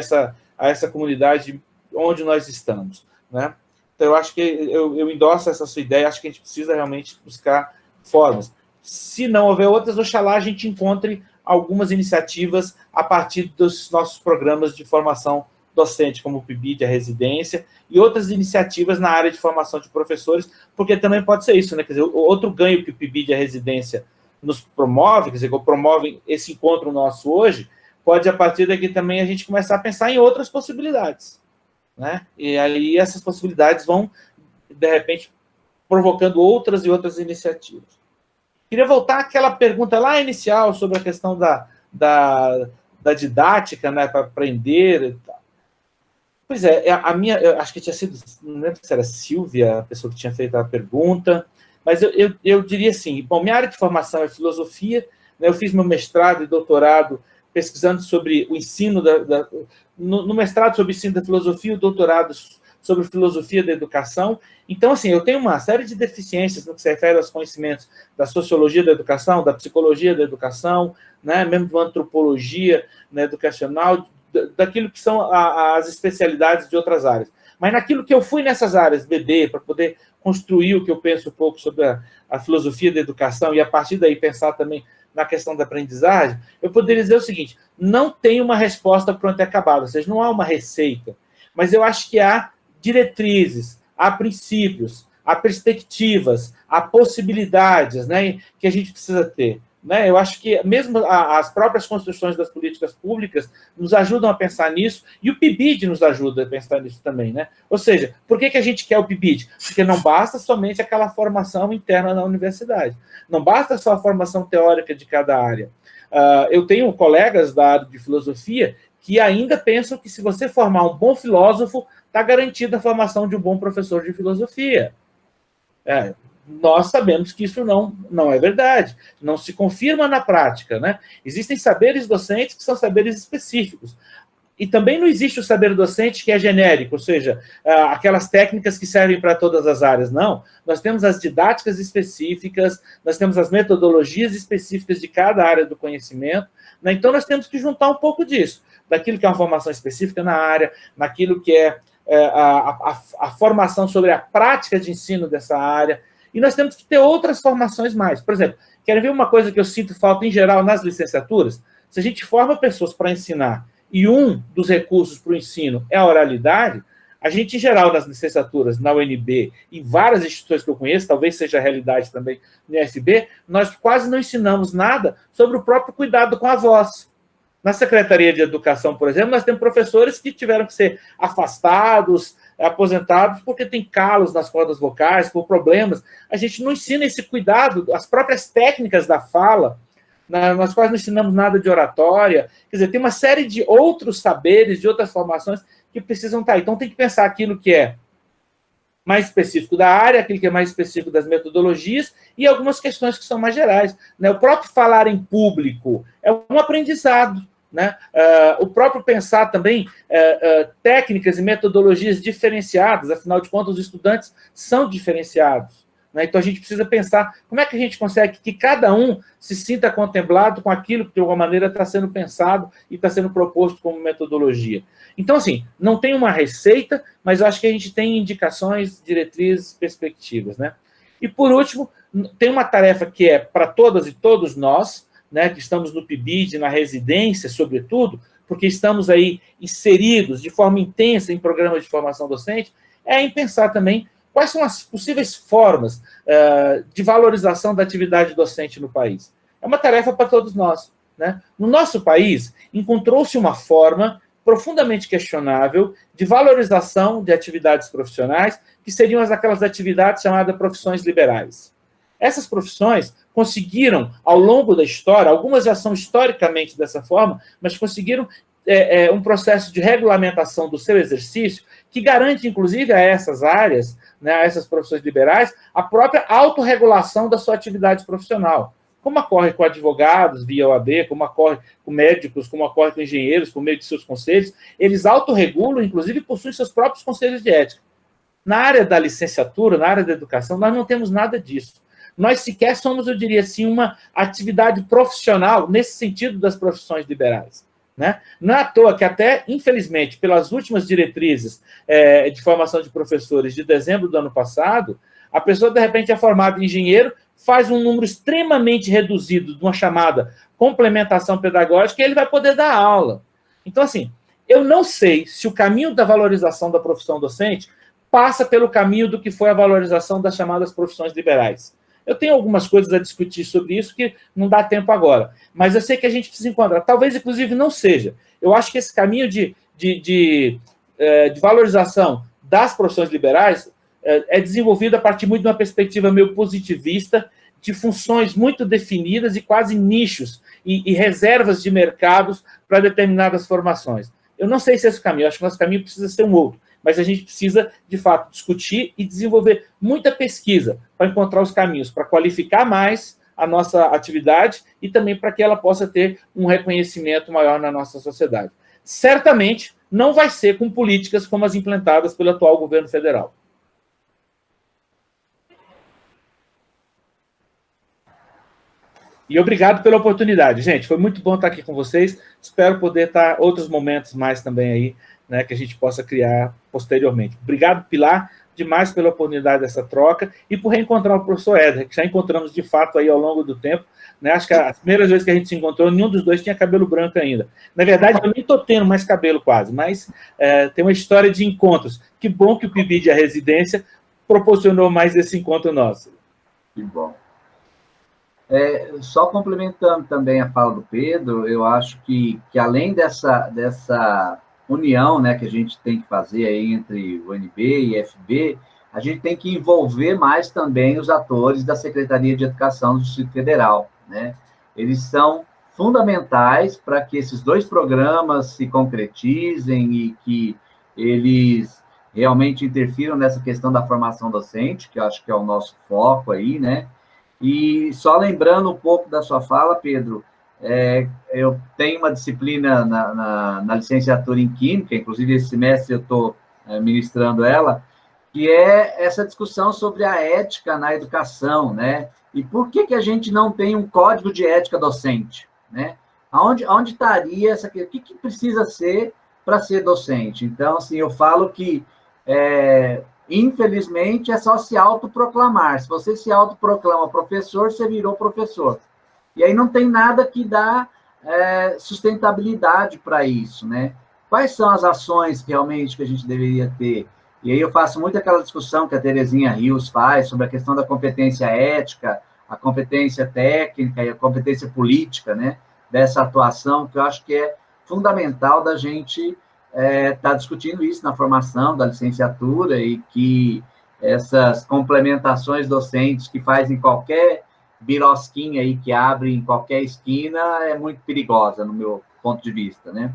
a essa comunidade onde nós estamos, né? Então, eu acho que eu endosso essa sua ideia, acho que a gente precisa realmente buscar formas. Se não houver outras, oxalá a gente encontre algumas iniciativas a partir dos nossos programas de formação docente, como o PIBID, a residência, e outras iniciativas na área de formação de professores, porque também pode ser isso, né? Quer dizer, outro ganho que o PIBID, a residência, nos promove, quer dizer, que promove esse encontro nosso hoje, pode, a partir daqui também, a gente começar a pensar em outras possibilidades, né? E aí essas possibilidades vão, de repente, provocando outras e outras iniciativas. Queria voltar àquela pergunta lá inicial sobre a questão da didática, né, para aprender e tal. Pois é, eu acho que tinha sido, não lembro se era Silvia, a pessoa que tinha feito a pergunta, mas eu diria assim, bom, minha área de formação é filosofia, né, eu fiz meu mestrado e doutorado pesquisando sobre o ensino, no mestrado sobre o ensino da filosofia, o doutorado sobre filosofia da educação. Então, assim, eu tenho uma série de deficiências no que se refere aos conhecimentos da sociologia da educação, da psicologia da educação, né, mesmo de uma antropologia, né, educacional, daquilo que são as especialidades de outras áreas. Mas naquilo que eu fui nessas áreas, beber, para poder construir o que eu penso um pouco sobre a filosofia da educação e, a partir daí, pensar também na questão da aprendizagem, eu poderia dizer o seguinte: não tem uma resposta pronta e acabada, ou seja, não há uma receita, mas eu acho que há diretrizes, há princípios, há perspectivas, há possibilidades, né, que a gente precisa ter. Né? Eu acho que mesmo as próprias construções das políticas públicas nos ajudam a pensar nisso, e o PIBID nos ajuda a pensar nisso também. Né? Ou seja, por que a gente quer o PIBID? Porque não basta somente aquela formação interna na universidade, não basta só a formação teórica de cada área. Eu tenho colegas da área de filosofia que ainda pensam que, se você formar um bom filósofo, está garantida a formação de um bom professor de filosofia. Nós sabemos que isso não é verdade, não se confirma na prática, né? Existem saberes docentes que são saberes específicos. E também não existe o saber docente que é genérico, ou seja, aquelas técnicas que servem para todas as áreas. Não, nós temos as didáticas específicas, nós temos as metodologias específicas de cada área do conhecimento, né? Então, nós temos que juntar um pouco disso, daquilo que é uma formação específica na área, naquilo que é a formação sobre a prática de ensino dessa área, e nós temos que ter outras formações mais. Por exemplo, querem ver uma coisa que eu sinto falta em geral nas licenciaturas? Se a gente forma pessoas para ensinar e um dos recursos para o ensino é a oralidade, a gente, em geral, nas licenciaturas, na UNB, em várias instituições que eu conheço, talvez seja a realidade também no IFB, nós quase não ensinamos nada sobre o próprio cuidado com a voz. Na Secretaria de Educação, por exemplo, nós temos professores que tiveram que ser afastados, aposentados, porque tem calos nas cordas vocais, por problemas. A gente não ensina esse cuidado, as próprias técnicas da fala. Nós quase não ensinamos nada de oratória. Quer dizer, tem uma série de outros saberes, de outras formações que precisam estar aí. Então, tem que pensar aquilo que é mais específico da área, aquilo que é mais específico das metodologias e algumas questões que são mais gerais, né? O próprio falar em público é um aprendizado, né? O próprio pensar também técnicas e metodologias diferenciadas, afinal de contas, os estudantes são diferenciados. Então, a gente precisa pensar como é que a gente consegue que cada um se sinta contemplado com aquilo que, de alguma maneira, está sendo pensado e está sendo proposto como metodologia. Então, assim, não tem uma receita, mas eu acho que a gente tem indicações, diretrizes, perspectivas, né? E, por último, tem uma tarefa que é para todas e todos nós, né, que estamos no PIBID, na residência, sobretudo, porque estamos aí inseridos de forma intensa em programas de formação docente, é em pensar também quais são as possíveis formas de valorização da atividade docente no país. É uma tarefa para todos nós, né? No nosso país, encontrou-se uma forma profundamente questionável de valorização de atividades profissionais, que seriam aquelas atividades chamadas profissões liberais. Essas profissões conseguiram, ao longo da história, algumas já são historicamente dessa forma, mas conseguiram um processo de regulamentação do seu exercício que garante, inclusive, a essas áreas, né, a essas profissões liberais, a própria autorregulação da sua atividade profissional. Como ocorre com advogados via OAB, como ocorre com médicos, como ocorre com engenheiros, por meio de seus conselhos, eles autorregulam, inclusive possuem seus próprios conselhos de ética. Na área da licenciatura, na área da educação, nós não temos nada disso. Nós sequer somos, eu diria assim, uma atividade profissional nesse sentido das profissões liberais. Né? Não é à toa que até, infelizmente, pelas últimas diretrizes de formação de professores de dezembro do ano passado, a pessoa, de repente, é formada em engenheiro, faz um número extremamente reduzido de uma chamada complementação pedagógica e ele vai poder dar aula. Então, assim, eu não sei se o caminho da valorização da profissão docente passa pelo caminho do que foi a valorização das chamadas profissões liberais. Eu tenho algumas coisas a discutir sobre isso que não dá tempo agora, mas eu sei que a gente precisa encontrar. Talvez, inclusive, não seja. Eu acho que esse caminho de valorização das profissões liberais é desenvolvido a partir muito de uma perspectiva meio positivista, de funções muito definidas e quase nichos e reservas de mercados para determinadas formações. Eu não sei se esse é o caminho, eu acho que o nosso caminho precisa ser um outro, mas a gente precisa, de fato, discutir e desenvolver muita pesquisa para encontrar os caminhos, para qualificar mais a nossa atividade e também para que ela possa ter um reconhecimento maior na nossa sociedade. Certamente, não vai ser com políticas como as implantadas pelo atual governo federal. E obrigado pela oportunidade, gente. Foi muito bom estar aqui com vocês. Espero poder estar outros momentos mais também aí, né, que a gente possa criar posteriormente. Obrigado, Pilar, demais pela oportunidade dessa troca e por reencontrar o professor Éder, que já encontramos de fato aí ao longo do tempo. Né? Acho que as primeiras vezes que a gente se encontrou, nenhum dos dois tinha cabelo branco ainda. Na verdade, eu nem estou tendo mais cabelo quase, mas tem uma história de encontros. Que bom que o PIBID, a residência, proporcionou mais esse encontro nosso. Que bom. Só complementando também a fala do Pedro, eu acho que além dessa união, né, que a gente tem que fazer aí entre o UNB e IFB, a gente tem que envolver mais também os atores da Secretaria de Educação do Distrito Federal, né? Eles são fundamentais para que esses dois programas se concretizem e que eles realmente interfiram nessa questão da formação docente, que eu acho que é o nosso foco aí, né? E só lembrando um pouco da sua fala, Pedro, Eu tenho uma disciplina na licenciatura em Química, inclusive esse semestre eu estou ministrando ela, que é essa discussão sobre a ética na educação, né? E por que a gente não tem um código de ética docente, né? Onde estaria essa... O que precisa ser para ser docente? Então, assim, eu falo que, infelizmente, é só se autoproclamar. Se você se autoproclama professor, você virou professor. E aí não tem nada que dá sustentabilidade para isso, né? Quais são as ações realmente que a gente deveria ter? E aí eu faço muito aquela discussão que a Terezinha Rios faz sobre a questão da competência ética, a competência técnica e a competência política, né? Dessa atuação, que eu acho que é fundamental da gente estar discutindo isso na formação da licenciatura e que essas complementações docentes que fazem qualquer birosquinha aí que abre em qualquer esquina é muito perigosa, no meu ponto de vista, né?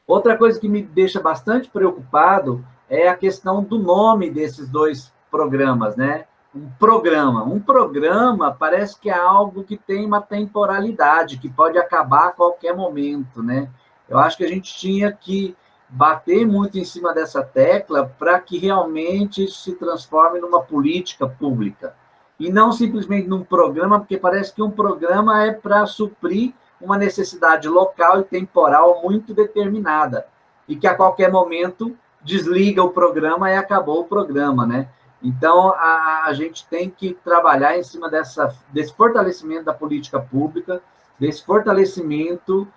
Outra coisa que me deixa bastante preocupado é a questão do nome desses dois programas, né? Um programa parece que é algo que tem uma temporalidade, que pode acabar a qualquer momento, né? Eu acho que a gente tinha que bater muito em cima dessa tecla para que realmente isso se transforme numa política pública. E não simplesmente num programa, porque parece que um programa é para suprir uma necessidade local e temporal muito determinada, e que a qualquer momento desliga o programa e acabou o programa, né? Então, a gente tem que trabalhar em cima desse fortalecimento da política pública, desse fortalecimento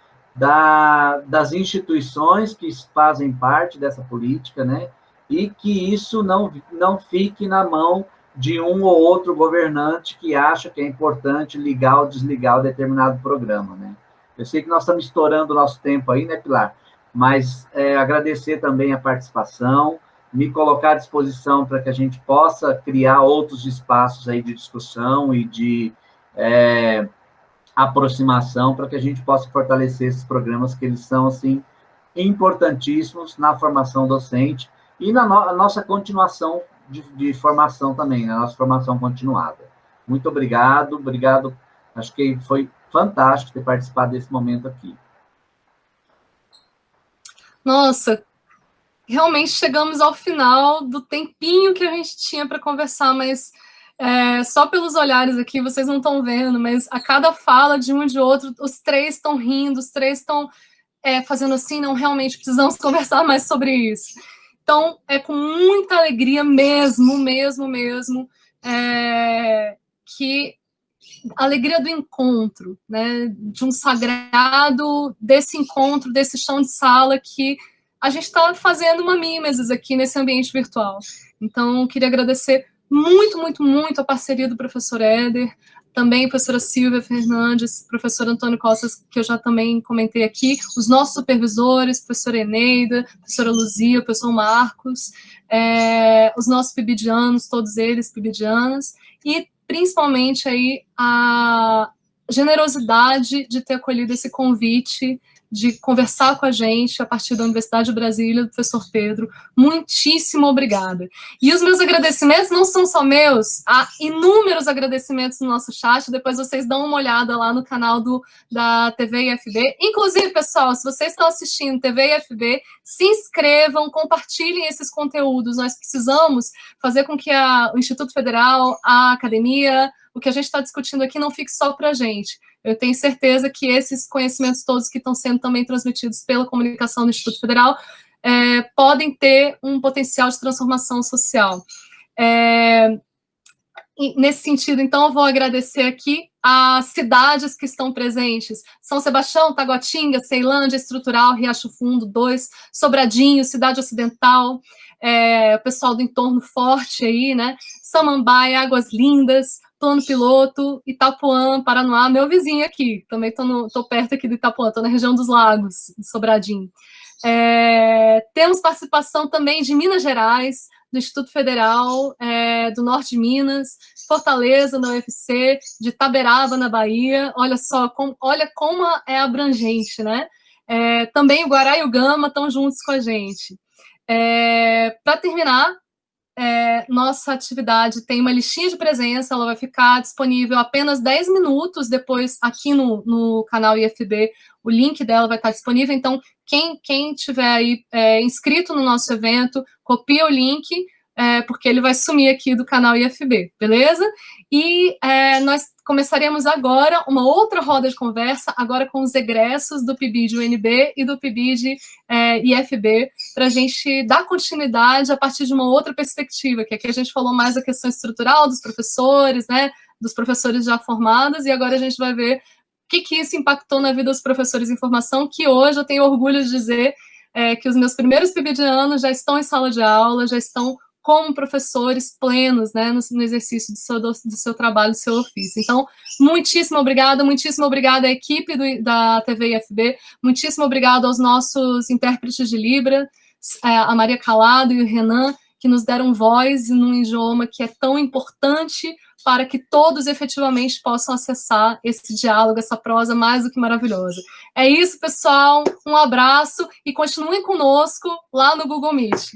das instituições que fazem parte dessa política, né? E que isso não fique na mão de um ou outro governante que acha que é importante ligar ou desligar o determinado programa, né? Eu sei que nós estamos estourando o nosso tempo aí, né, Pilar? Mas agradecer também a participação, me colocar à disposição para que a gente possa criar outros espaços aí de discussão e de aproximação para que a gente possa fortalecer esses programas, que eles são, assim, importantíssimos na formação docente e na nossa continuação de formação também, na nossa formação continuada. Muito obrigado, acho que foi fantástico ter participado desse momento aqui. Nossa, realmente chegamos ao final do tempinho que a gente tinha para conversar, mas só pelos olhares aqui, vocês não estão vendo, mas a cada fala de um e de outro, os três estão rindo, os três estão fazendo assim, não, realmente precisamos conversar mais sobre isso. Então, é com muita alegria mesmo, que a alegria do encontro, né, de um sagrado, desse encontro, desse chão de sala que a gente está fazendo uma mimesis aqui nesse ambiente virtual. Então, queria agradecer muito a parceria do professor Éder, também a professora Silvia Fernandes, professor Antônio Costas, que eu já também comentei aqui, os nossos supervisores, professora Eneida, professora Luzia, professor Marcos, os nossos pibidianos, todos eles pibidianas, e principalmente aí a generosidade de ter acolhido esse convite, de conversar com a gente a partir da Universidade de Brasília, do professor Pedro. Muitíssimo obrigada. E os meus agradecimentos não são só meus, há inúmeros agradecimentos no nosso chat, depois vocês dão uma olhada lá no canal da TV IFB. Inclusive, pessoal, se vocês estão assistindo TV IFB, se inscrevam, compartilhem esses conteúdos. Nós precisamos fazer com que o Instituto Federal, a academia, o que a gente está discutindo aqui não fique só para a gente. Eu tenho certeza que esses conhecimentos todos que estão sendo também transmitidos pela comunicação do Instituto Federal podem ter um potencial de transformação social. Nesse sentido, então, eu vou agradecer aqui as cidades que estão presentes: São Sebastião, Taguatinga, Ceilândia, Estrutural, Riacho Fundo 2, Sobradinho, Cidade Ocidental, o pessoal do entorno forte aí, né? Samambaia, Águas Lindas, Plano Piloto, Itapuã, Paranoá, meu vizinho aqui, também estou perto aqui do Itapuã, estou na região dos Lagos, de Sobradinho. Temos participação também de Minas Gerais, do Instituto Federal, do Norte de Minas, Fortaleza, na UFC, de Itaberaba, na Bahia. Olha só, olha como é abrangente, né? Também o Guará e o Gama estão juntos com a gente. Para terminar, nossa atividade tem uma listinha de presença, ela vai ficar disponível apenas 10 minutos depois aqui no canal IFB, o link dela vai estar disponível, então quem tiver aí inscrito no nosso evento, copia o link, porque ele vai sumir aqui do canal IFB, beleza? E nós começaremos agora uma outra roda de conversa, agora com os egressos do PIBID UNB e do PIBID IFB, para a gente dar continuidade a partir de uma outra perspectiva, que aqui a gente falou mais da questão estrutural dos professores, né, dos professores já formados, e agora a gente vai ver o que isso impactou na vida dos professores em formação, que hoje eu tenho orgulho de dizer que os meus primeiros PIBIDianos já estão em sala de aula, já estão como professores plenos, né, no exercício do seu trabalho, do seu ofício. Então, muitíssimo obrigada à equipe da TV IFB, muitíssimo obrigado aos nossos intérpretes de Libra, a Maria Calado e o Renan, que nos deram voz num idioma que é tão importante para que todos efetivamente possam acessar esse diálogo, essa prosa mais do que maravilhosa. É isso, pessoal, um abraço e continuem conosco lá no Google Meet.